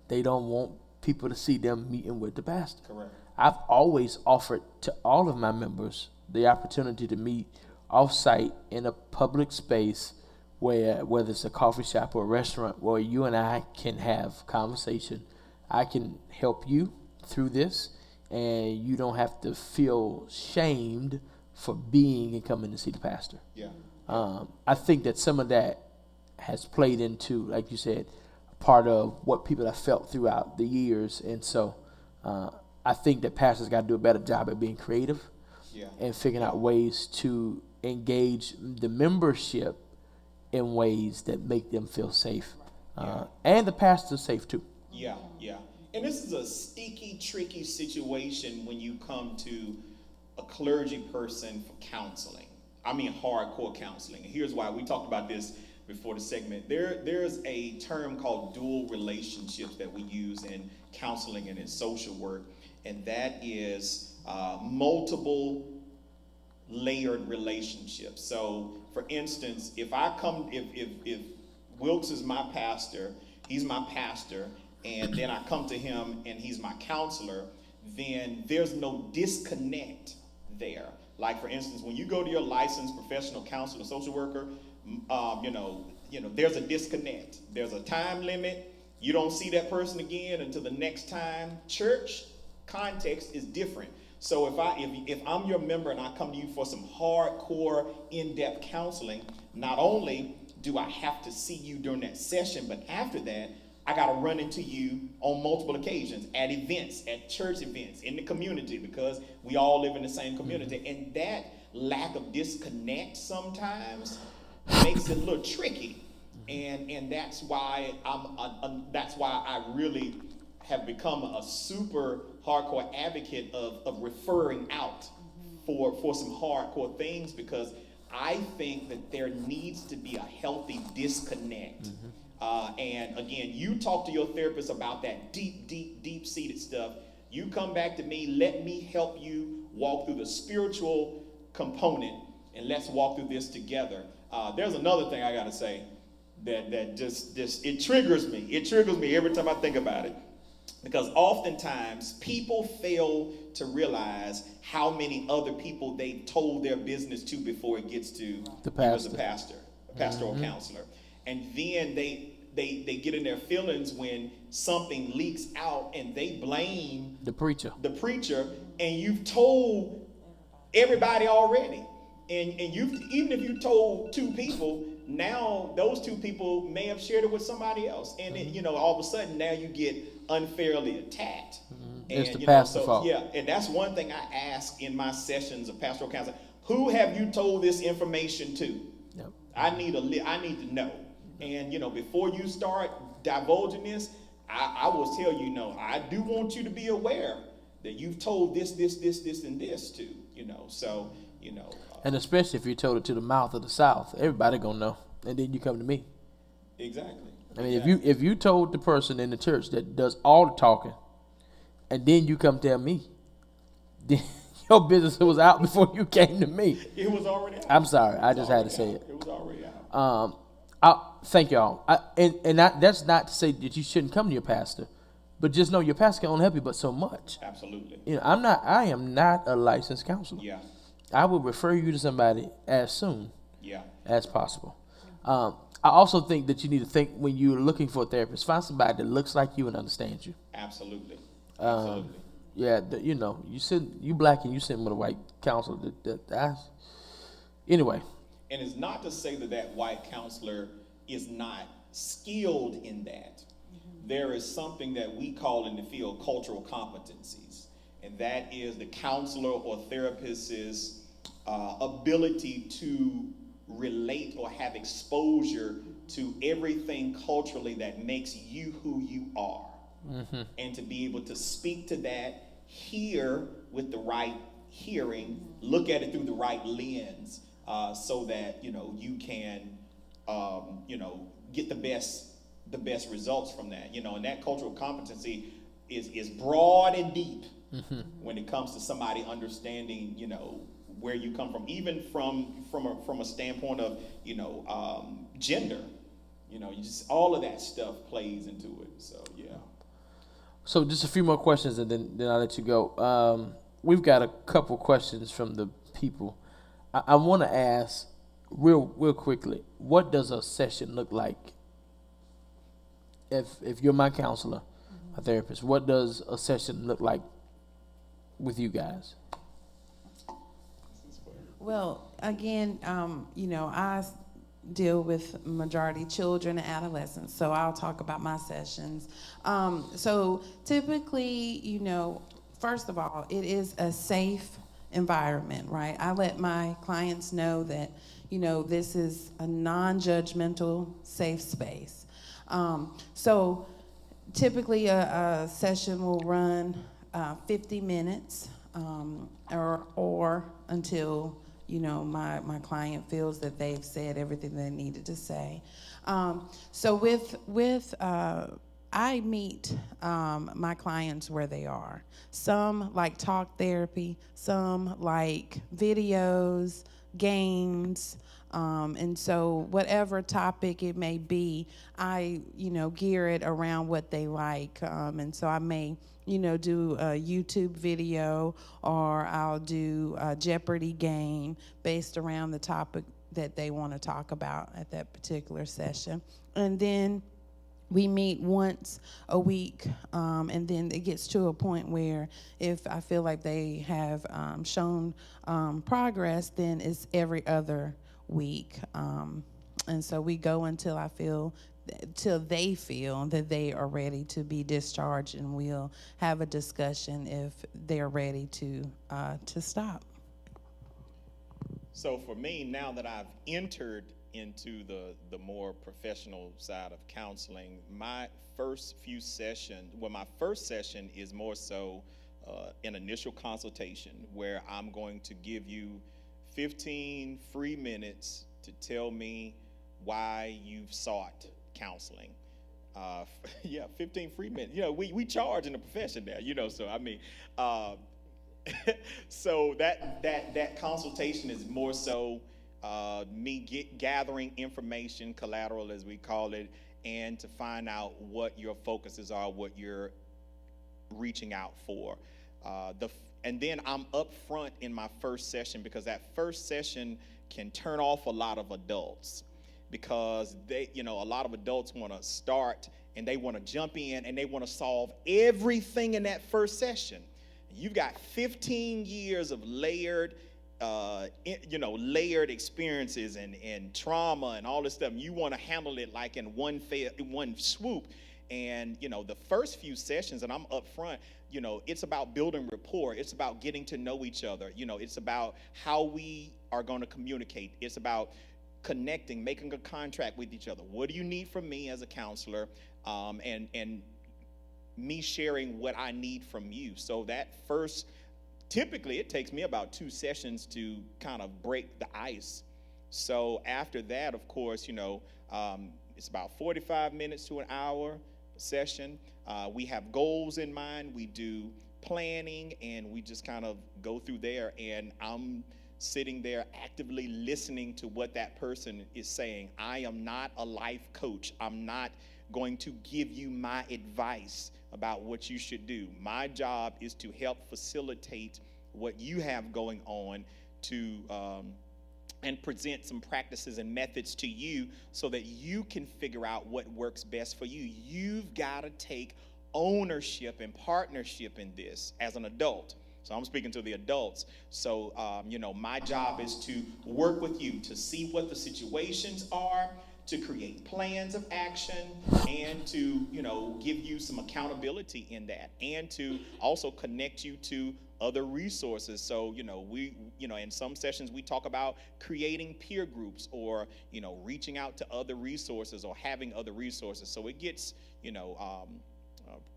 they don't want people to see them meeting with the pastor. Correct. I've always offered to all of my members the opportunity to meet off-site in a public space whether it's a coffee shop or a restaurant where you and I can have conversation. I can help you through this, and you don't have to feel shamed for being and coming to see the pastor. Yeah. I think that some of that has played into, like you said, part of what people have felt throughout the years. And so I think that pastors got to do a better job at being creative and figuring out ways to engage the membership in ways that make them feel safe. And the pastor's safe too. Yeah. And this is a sticky, tricky situation when you come to a clergy person for counseling. I mean hardcore counseling. And here's why. We talked about this before the segment. There's a term called dual relationships that we use in counseling and in social work, and that is multiple layered relationships. So, for instance, if Wilkes is my pastor, he's my pastor, and then I come to him and he's my counselor, then there's no disconnect there. Like, for instance, when you go to your licensed professional counselor, social worker, there's a disconnect. There's a time limit. You don't see that person again until the next time. Church context is different. So if I'm your member and I come to you for some hardcore, in-depth counseling, not only do I have to see you during that session, but after that, I got to run into you on multiple occasions at events, at church events, in the community, because we all live in the same community. And that lack of disconnect sometimes makes it a little tricky. And that's why that's why I really have become a super hardcore advocate of referring out for some hardcore things, because I think that there needs to be a healthy disconnect. And again, you talk to your therapist about that deep-seated stuff. You come back to me, let me help you walk through the spiritual component, and let's walk through this together. There's another thing I gotta say that just it triggers me. It triggers me every time I think about it. Because oftentimes people fail to realize how many other people they told their business to before it gets to The you as a pastor. pastoral counselor. And then they get in their feelings when something leaks out and they blame The preacher. and you've told everybody already. And even if you told 2 people, now those 2 people may have shared it with somebody else. And it, all of a sudden now you get unfairly attacked. It's And the pastor's fault. yeah, and that's one thing I ask in my sessions of pastoral counseling. Who have you told this information to? Yep. I need to know. And before you start divulging this, I will tell you, I do want you to be aware that you've told this, and this to, so, And especially if you told it to the mouth of the South, everybody gonna know. And then you come to me. exactly. I mean, if you told the person in the church that does all the talking, and then you come tell me, then your business was out before you came to me. It was already out. I'm sorry, I just had to say it. It was already out. Thank y'all. That's not to say that you shouldn't come to your pastor, but just know your pastor can only help you but so much. Absolutely. I am not a licensed counselor. Yeah. I will refer you to somebody as soon Yeah. as possible. I also think that you need to think, when you're looking for a therapist, find somebody that looks like you and understands you. Absolutely. Absolutely. Yeah, you black and you sitting with a white counselor. Anyway. And it's not to say that white counselor is not skilled in that. There is something that we call in the field cultural competencies, and that is the counselor or therapist's ability to relate or have exposure to everything culturally that makes you who you are, and to be able to speak to that, hear with the right hearing, look at it through the right lens, so that you can get the best results from that. And that cultural competency is broad and deep when it comes to somebody understanding where you come from, even from a standpoint of gender. You just all of that stuff plays into it. So yeah. So just a few more questions, and then I'll let you go. We've got a couple questions from the people. I want to ask real quickly, what does a session look like? If you're my counselor, a therapist, what does a session look like with you guys? Well, again, I deal with majority children and adolescents, so I'll talk about my sessions. So typically, first of all, it is a safe environment, right? I let my clients know that, this is a non-judgmental, safe space. So typically a session will run 50 minutes or until my client feels that they've said everything they needed to say. So with I meet my clients where they are. Some like talk therapy, some like videos, games, and so whatever topic it may be, I gear it around what they like, and so I may do a YouTube video, or I'll do a Jeopardy game based around the topic that they want to talk about at that particular session. And then we meet once a week, and then it gets to a point where if I feel like they have shown progress, then it's every other week. And so we go till they feel that they are ready to be discharged, and we'll have a discussion if they're ready to stop. So for me, now that I've entered into the more professional side of counseling, my first session is more so an initial consultation where I'm going to give you 15 free minutes to tell me why you've sought counseling. 15 free minutes. We charge in the profession now, so I mean, so that consultation is more so me gathering information, collateral as we call it, and to find out what your focuses are, what you're reaching out for. And then I'm up front in my first session, because that first session can turn off a lot of adults, because a lot of adults want to start and they want to jump in and they want to solve everything in that first session. You've got 15 years of layered experiences and trauma and all this stuff. You want to handle it like in one swoop. And, the first few sessions, and I'm up front, it's about building rapport. It's about getting to know each other. It's about how we are going to communicate. It's about connecting, making a contract with each other. What do you need from me as a counselor? And me sharing what I need from you. So that first, typically it takes me about 2 sessions to kind of break the ice. So after that, of course, it's about 45 minutes to an hour session. We have goals in mind. We do planning, and we just kind of go through there. And I'm sitting there actively listening to what that person is saying. I am not a life coach. I'm not going to give you my advice about what you should do. My job is to help facilitate what you have going on and present some practices and methods to you so that you can figure out what works best for you. You've got to take ownership and partnership in this as an adult. So I'm speaking to the adults. So, my job is to work with you to see what the situations are, to create plans of action, and to, give you some accountability in that, and to also connect you to other resources. So, in some sessions we talk about creating peer groups, or, reaching out to other resources or having other resources. So it gets,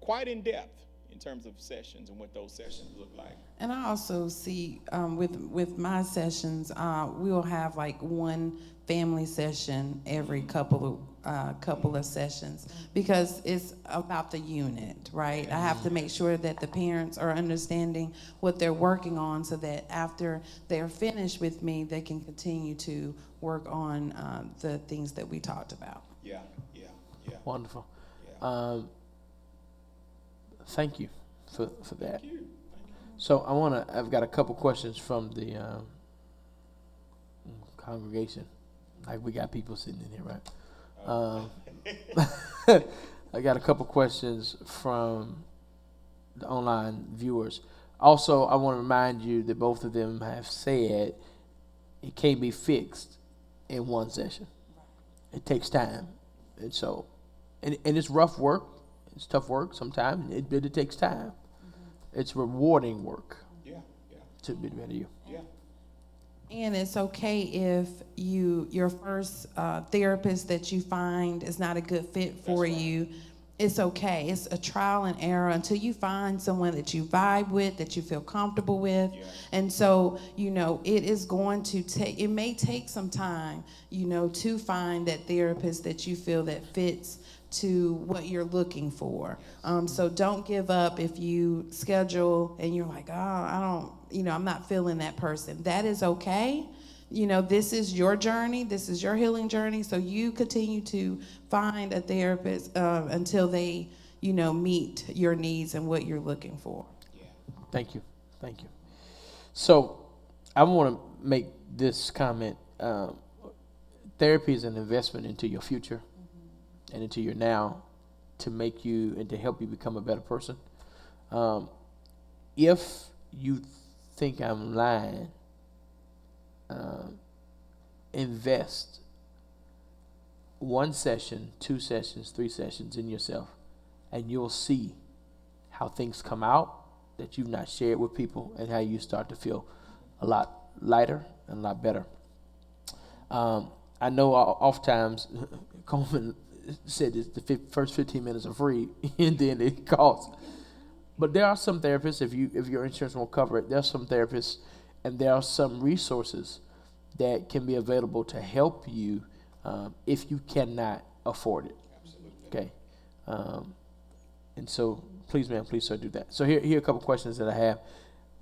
quite in depth in terms of sessions and what those sessions look like. And I also see with my sessions, we'll have like one family session every couple of sessions, because it's about the unit, right? I have to make sure that the parents are understanding what they're working on, so that after they're finished with me, they can continue to work on the things that we talked about. Yeah. Wonderful. Yeah. Thank you for that. Thank you. So I've got a couple questions from the congregation. Like, we got people sitting in here, right? I got a couple questions from the online viewers. Also, I want to remind you that both of them have said it can't be fixed in one session. It takes time. And so, and it's rough work. It's tough work sometimes. It takes time. It's rewarding work. Yeah. To be better you. Yeah. And it's okay if your first therapist that you find is not a good fit for you. It's okay. It's a trial and error until you find someone that you vibe with, that you feel comfortable with. Yeah. And so, it is going to it may take some time, to find that therapist that you feel that fits to what you're looking for. So don't give up if you schedule and you're like, I'm not feeling that person. That is okay. This is your journey. This is your healing journey. So you continue to find a therapist until they, meet your needs and what you're looking for. Yeah. Thank you. So I want to make this comment. Therapy is an investment into your future and into your now to make you and to help you become a better person. If you think I'm lying, invest 1 session, 2 sessions, 3 sessions in yourself, and you'll see how things come out that you've not shared with people, and how you start to feel a lot lighter and a lot better. I know oftentimes Coleman said this, the first 15 minutes are free and then it costs. But there are some therapists, if your insurance won't cover it, there are some therapists and there are some resources that can be available to help you if you cannot afford it. Absolutely. Okay. And so please, ma'am, please, sir, do that. So here are a couple questions that I have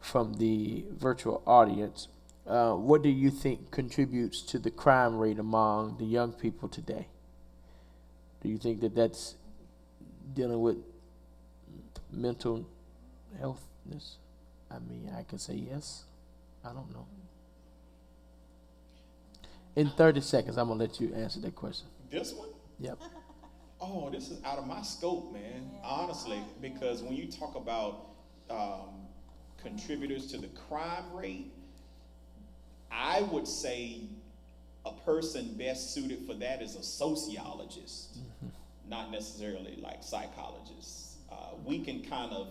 from the virtual audience. What do you think contributes to the crime rate among the young people today? Do you think that that's dealing with mental healthness? I mean, I can say yes. I don't know. In 30 seconds, I'm going to let you answer that question. This one? Yep. Oh, this is out of my scope, man. Honestly, because when you talk about contributors to the crime rate, I would say a person best suited for that is a sociologist, not necessarily like psychologists. We can kind of,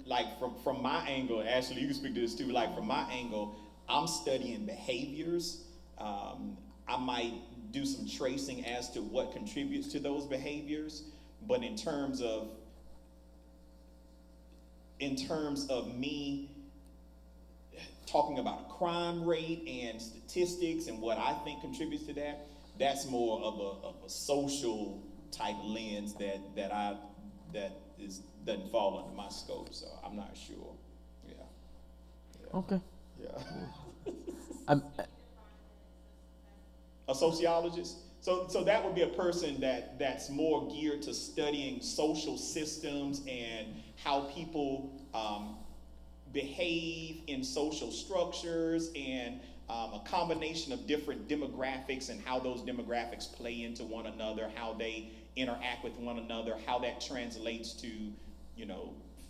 like from my angle, Ashley, you can speak to this too, like from my angle, I'm studying behaviors. I might do some tracing as to what contributes to those behaviors, but in terms of me talking about a crime rate and statistics and what I think contributes to that, that's more of a social type lens that doesn't fall under my scope. So I'm not sure. Yeah. Okay. Yeah. A sociologist. So that would be a person that's more geared to studying social systems and how people behave in social structures, and a combination of different demographics and how those demographics play into one another, how they interact with one another, how that translates to,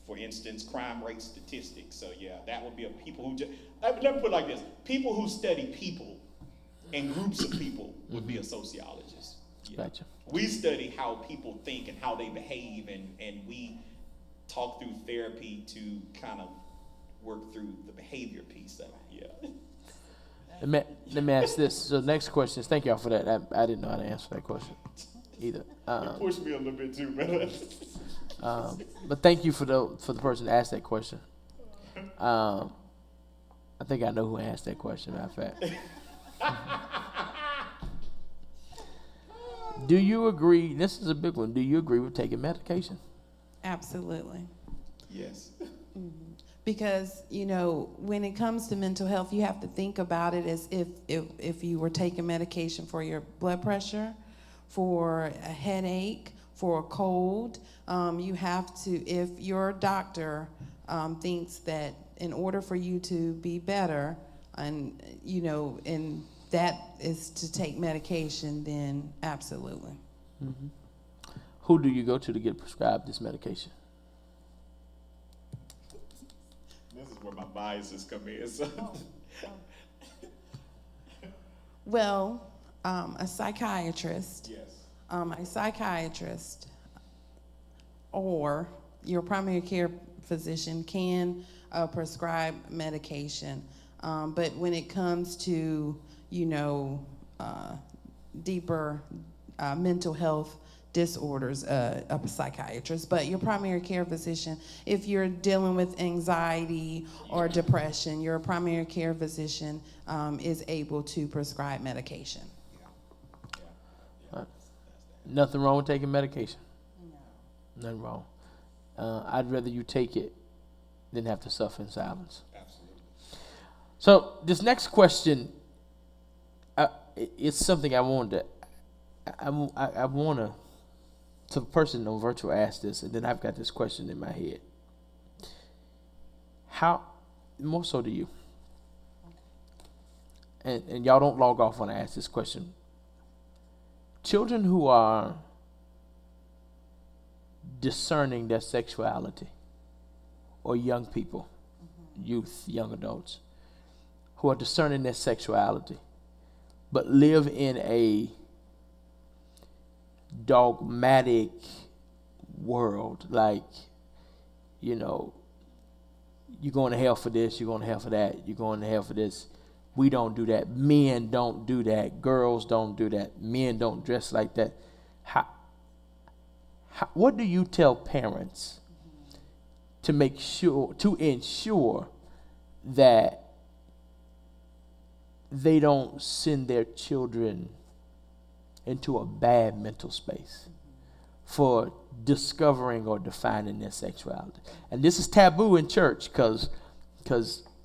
for instance, crime rate statistics. So yeah, that would be a people who let me put it like this: people who study people and groups of people would be a sociologist. Yeah. Gotcha. We study how people think and how they behave, and we talk through therapy to kind of work through the behavior piece of it. Yeah. Let me ask this. So next question is, thank y'all for that. I didn't know how to answer that question either. You pushed me a little bit too, man. But thank you for the person that asked that question. I think I know who asked that question, matter of fact. Do you agree, this is a big one, do you agree with taking medication? Absolutely. Yes. Because, when it comes to mental health, you have to think about it as if you were taking medication for your blood pressure, for a headache, for a cold. You have to, if your doctor thinks that in order for you to be better, and that is to take medication, then absolutely. Mm-hmm. Who do you go to get prescribed this medication? This is where my biases come in. So. Well, a psychiatrist. Yes. A psychiatrist or your primary care physician can prescribe medication. But when it comes to, deeper mental health disorders, a psychiatrist. But your primary care physician, if you're dealing with anxiety or depression, your primary care physician is able to prescribe medication. Nothing wrong with taking medication? No. Nothing wrong. I'd rather you take it than have to suffer in silence. Absolutely. So this next question, it's something I wanted to, I want to, so the person on virtual asked this, and then I've got this question in my head. How, more so to you, and y'all don't log off when I ask this question. Children who are discerning their sexuality, or young people, youth, young adults, who are discerning their sexuality, but live in a dogmatic world, like, you're going to hell for this, you're going to hell for that, you're going to hell for this. We don't do that. Men don't do that. Girls don't do that. Men don't dress like that. What do you tell parents to ensure that they don't send their children into a bad mental space for discovering or defining their sexuality? And this is taboo in church because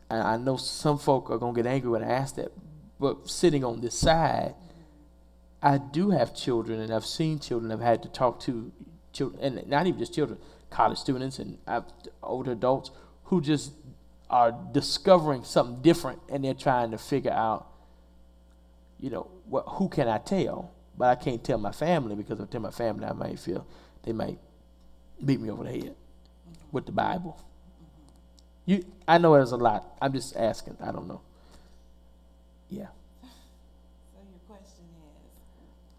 I know some folk are going to get angry when I ask that, but sitting on this side, I do have children, and I've seen children. I've had to talk to children, and not even just children, college students and older adults who just are discovering something different, and they're trying to figure out, who can I tell? But I can't tell my family, because if I tell my family, I might feel they might beat me over the head with the Bible. I know there's a lot. I'm just asking. I don't know. Yeah. So your question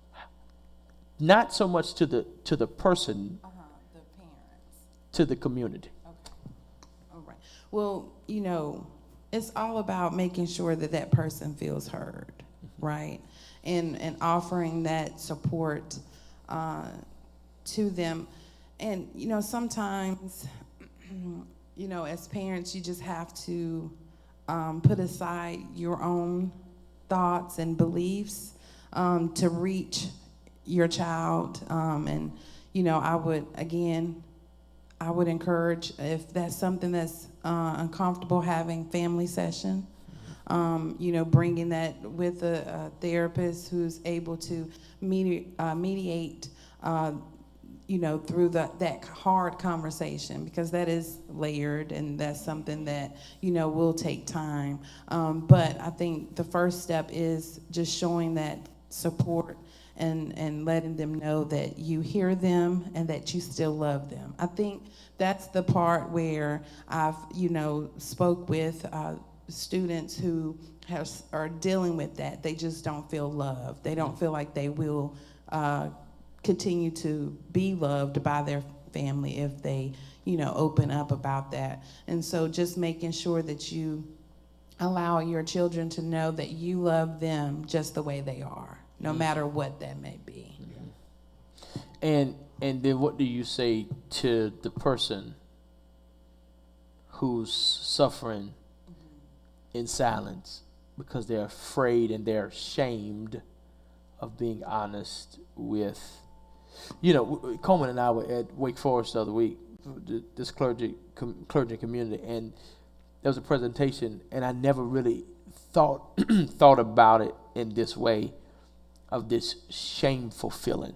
is? Not so much to the person, The parents. to the community. Okay. All right. Well, it's all about making sure that person feels heard, right? And offering that support to them. And, sometimes, as parents, you just have to put aside your own thoughts and beliefs to reach your child. And, I would encourage, if that's something that's uncomfortable, having family session, bringing that with a therapist who's able to mediate, through that hard conversation, because that is layered, and that's something that, will take time. But I think the first step is just showing that support and letting them know that you hear them and that you still love them. I think that's the part where I've, spoke with students who are dealing with that. They just don't feel loved. They don't feel like they will continue to be loved by their family if they, open up about that. And so just making sure that you allow your children to know that you love them just the way they are, no matter what that may be. And then what do you say to the person who's suffering in silence because they're afraid and they're ashamed of being honest with, Coleman and I were at Wake Forest the other week, this clergy community, and there was a presentation, and I never really thought about it in this way, of this shameful feeling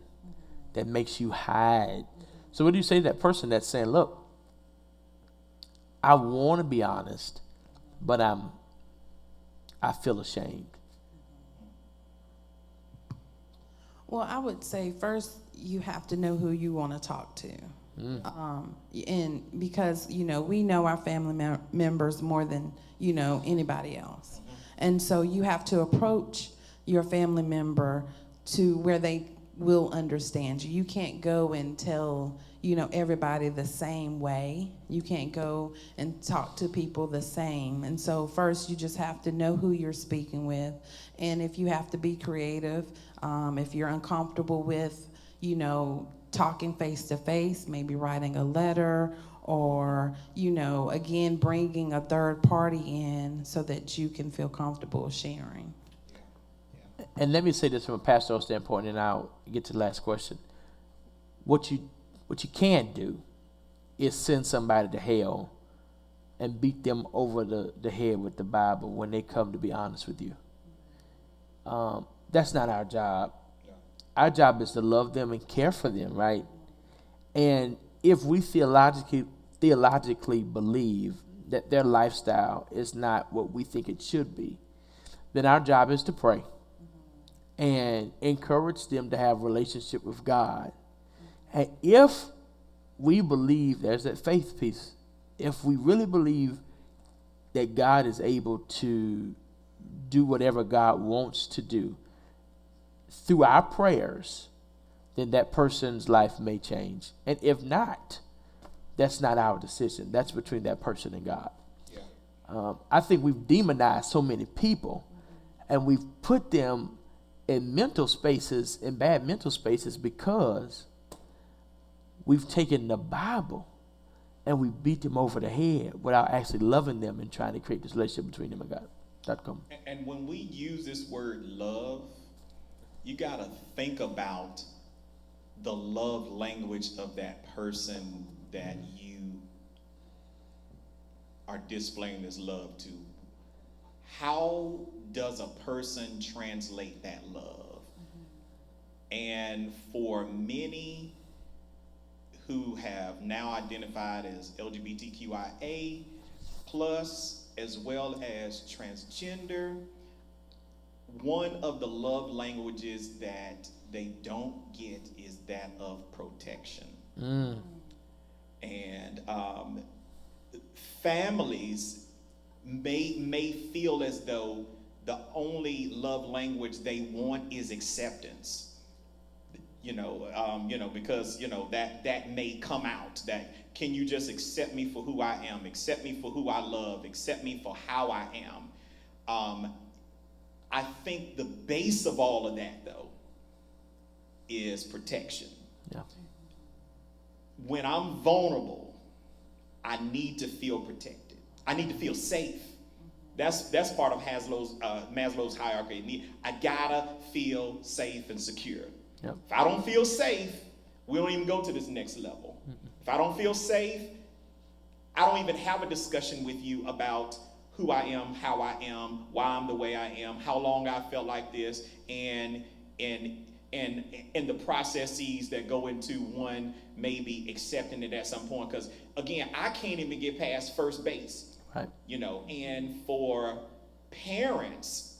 that makes you hide. So what do you say to that person that's saying, look, I want to be honest, but I feel ashamed? Well, I would say first you have to know who you want to talk to. And because, we know our family members more than, anybody else. And so you have to approach your family member to where they will understand you. You can't go and tell, everybody the same way. You can't go and talk to people the same. And so first you just have to know who you're speaking with. And if you have to be creative, if you're uncomfortable with, talking face to face, maybe writing a letter, or, again, bringing a third party in so that you can feel comfortable sharing. And let me say this from a pastoral standpoint, and I'll get to the last question. What you can't do is send somebody to hell and beat them over the head with the Bible when they come to be honest with you. That's not our job. Our job is to love them and care for them, right? And if we theologically believe that their lifestyle is not what we think it should be, then our job is to pray and encourage them to have a relationship with God. And if we believe, there's that faith piece. If we really believe that God is able to do whatever God wants to do through our prayers, then that person's life may change. And if not, that's not our decision. That's between that person and God. Yeah. I think we've demonized so many people, and we've put them in mental spaces, in bad mental spaces, because we've taken the Bible and we beat them over the head without actually loving them and trying to create this relationship between them and God. .com. And when we use this word love, you got to think about the love language of that person that you are displaying this love to. How does a person translate that love? And for many who have now identified as LGBTQIA plus, as well as transgender, one of the love languages that they don't get is that of protection. And families may feel as though the only love language they want is acceptance. Because that may come out. That, can you just accept me for who I am? Accept me for who I love. Accept me for how I am. I think the base of all of that, though, is protection. Yeah. When I'm vulnerable, I need to feel protected. I need to feel safe. That's part of Maslow's hierarchy. I gotta feel safe and secure. Yep. If I don't feel safe, we don't even go to this next level. If I don't feel safe, I don't even have a discussion with you about who I am, how I am, why I'm the way I am, how long I felt like this, and the processes that go into one maybe accepting it at some point. Because again, I can't even get past first base. Right. And for parents,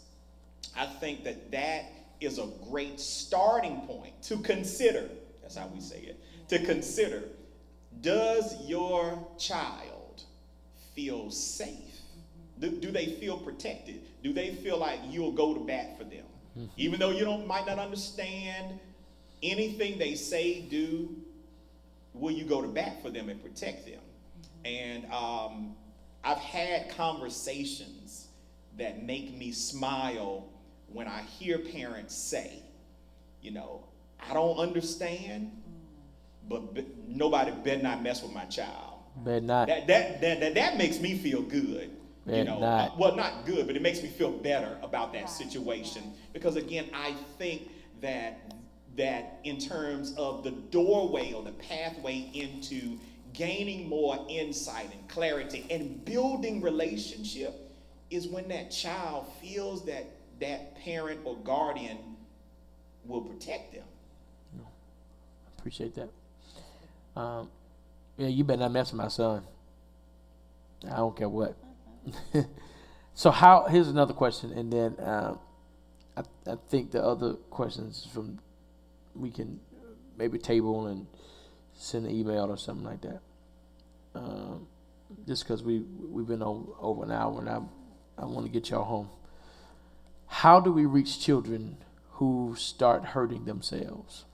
I think that is a great starting point to consider. That's how we say it. To consider, does your child feel safe? Do they feel protected? Do they feel like you'll go to bat for them? Even though you might not understand anything they say, do, will you go to bat for them and protect them? And I've had conversations that make me smile when I hear parents say, I don't understand, but nobody better not mess with my child. Better not. That makes me feel good. Not. Well, not good, but it makes me feel better about that situation. Because again, I think that in terms of the doorway or the pathway into gaining more insight and clarity and building relationship is when that child feels that parent or guardian will protect them. Appreciate that. You better not mess with my son. I don't care what. So here's another question, and then I think the other questions we can maybe table and send an email or something like that. Just because we've been over an hour, and I want to get y'all home. How do we reach children who start hurting themselves?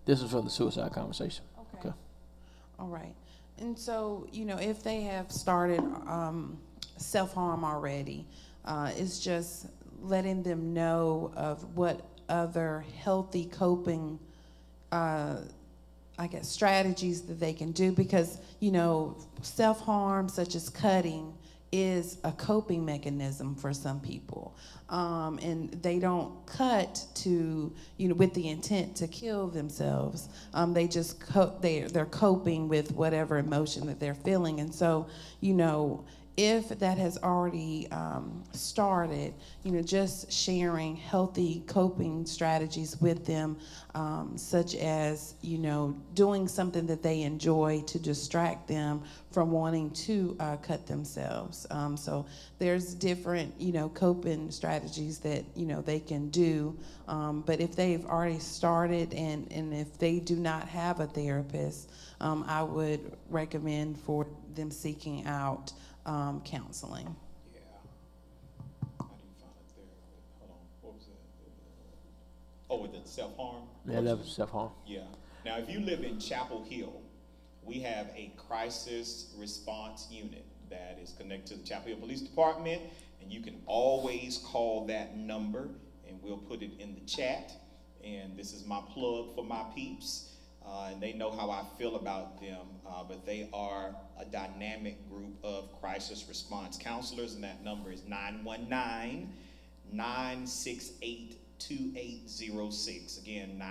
This is from the suicide conversation. Okay. All right. And so, if they have started self-harm already, it's just letting them know of what other healthy coping strategies that they can do, because, self-harm such as cutting is a coping mechanism for some people. And they don't cut to, with the intent to kill themselves. They just they're coping with whatever emotion that they're feeling. And so, if that has already started, just sharing healthy coping strategies with them, such as, doing something that they enjoy to distract them from wanting to cut themselves. So there's different, coping strategies that, they can do. But if they've already started and if they do not have a therapist, I would recommend for them seeking out counseling. Yeah. How do you find a therapist? Hold on. What was that? Oh, with the self-harm? Yeah, that was self-harm. Yeah. Now, if you live in Chapel Hill, we have a crisis response unit that is connected to the Chapel Hill Police Department, and you can always call that number, and we'll put it in the chat. And this is my plug for my peeps. And they know how I feel about them, but they are a dynamic group of crisis response counselors, and that number is 919-968-2806. Again,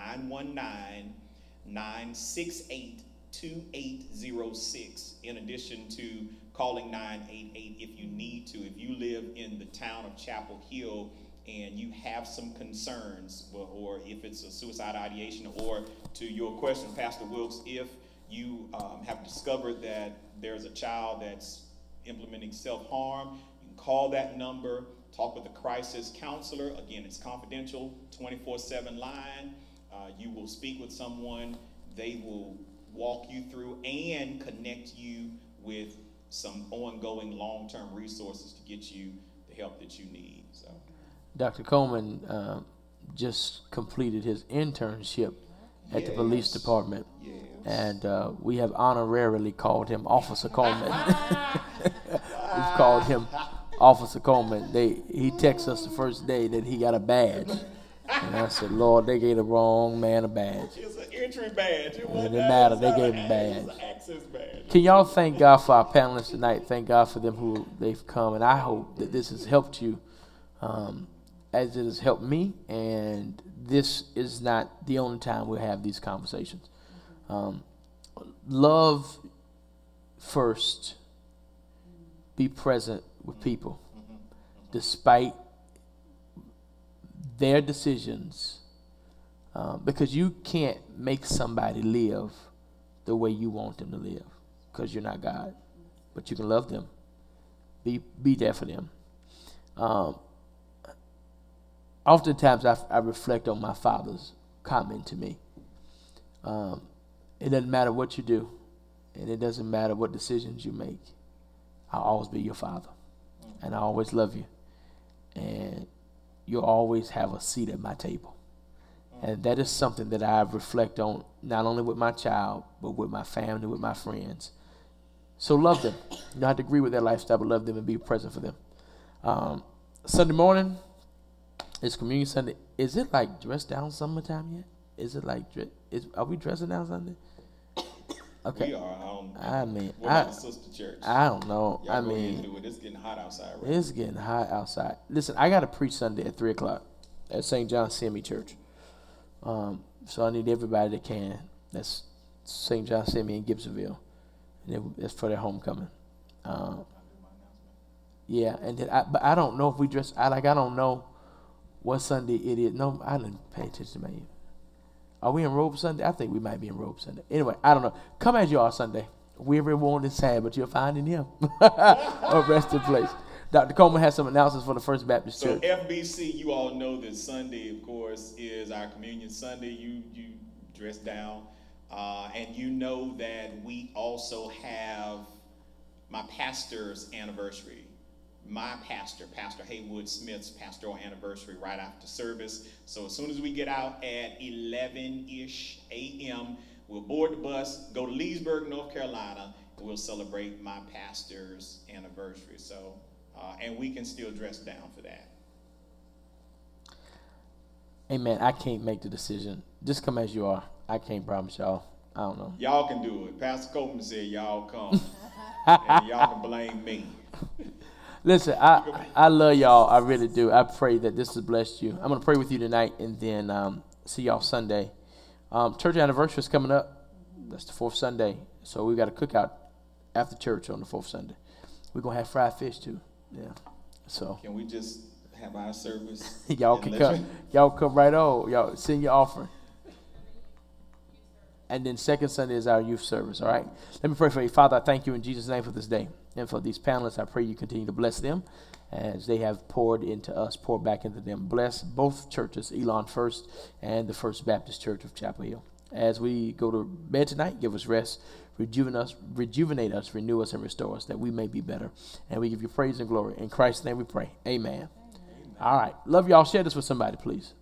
919-968-2806, in addition to calling 988 if you need to. If you live in the town of Chapel Hill and you have some concerns, or if it's a suicide ideation, or to your question, Pastor Wilkes, if you have discovered that there's a child that's implementing self-harm, you can call that number, talk with a crisis counselor. Again, it's confidential, 24/7 line. You will speak with someone. They will walk you through and connect you with some ongoing long-term resources to get you the help that you need. So. Dr. Coleman just completed his internship at the police department. Yes. And we have honorarily called him Officer Coleman. We've called him Officer Coleman. He texted us the first day that he got a badge. And I said, Lord, they gave the wrong man a badge. It's an entry badge. It didn't matter. They gave him a badge. It's an access badge. Can y'all thank God for our panelists tonight? Thank God for them who they've come. And I hope that this has helped you as it has helped me. And this is not the only time we'll have these conversations. Love first. Be present with people. Despite their decisions, because you can't make somebody live the way you want them to live, because you're not God, but you can love them. Be there for them. Oftentimes I reflect on my father's comment to me. It doesn't matter what you do, and it doesn't matter what decisions you make. I'll always be your father, and I always love you, and you'll always have a seat at my table. And that is something that I reflect on, not only with my child, but with my family, with my friends. So love them. You don't have to agree with their lifestyle, but love them and be present for them. Sunday morning is Communion Sunday. Is it like dress down summertime yet? Is it like, are we dressing down Sunday? Okay. We are. I mean, what about the sister church? I don't know. Y'all I go mean, ahead and do it. It's getting hot outside, right? it's getting hot outside. Listen, I got to preach Sunday at 3 o'clock at St. John Semi Church. So I need everybody that can. That's St. John Semi in Gibsonville. And that's for their homecoming. Yeah, and then but I don't know if we dress. I don't know what Sunday it is. No, I didn't pay attention to me. Are we in robe Sunday? I think we might be in robe Sunday. Anyway, I don't know. Come as you are Sunday. Weary, worn, and sad, but you'll find in Him a resting place. Dr. Coleman has some announcements for the First Baptist So Church. FBC, you all know that Sunday, of course, is our Communion Sunday. You dress down, and you know that we also have my pastor's anniversary. My pastor, Pastor Haywood Smith's pastoral anniversary right after service. So as soon as we get out at 11-ish a.m., we'll board the bus, go to Leesburg, North Carolina, and we'll celebrate my pastor's anniversary. So, and we can still dress down for that. Amen. I can't make the decision. Just come as you are. I can't promise y'all. I don't know. Y'all can do it. Pastor Coleman said y'all come, and y'all can blame me. Listen, I love y'all. I really do. I pray that this has blessed you. I'm going to pray with you tonight and then see y'all Sunday. Church anniversary is coming up. That's the fourth Sunday. So we got a cookout after church on the fourth Sunday. We're going to have fried fish too. Yeah. So Can we just have our service? y'all and can let come. you- Y'all come right on. Y'all send your offering. And then second Sunday is our youth service, all right? Let me pray for you. Father, I thank you in Jesus' name for this day. And for these panelists, I pray you continue to bless them as they have poured into us, pour back into them. Bless both churches, Elon First and the First Baptist Church of Chapel Hill. As we go to bed tonight, give us rest, rejuvenate us, renew us, and restore us, that we may be better. And we give you praise and glory. In Christ's name we pray. Amen. All right. Love y'all. Share this with somebody, please.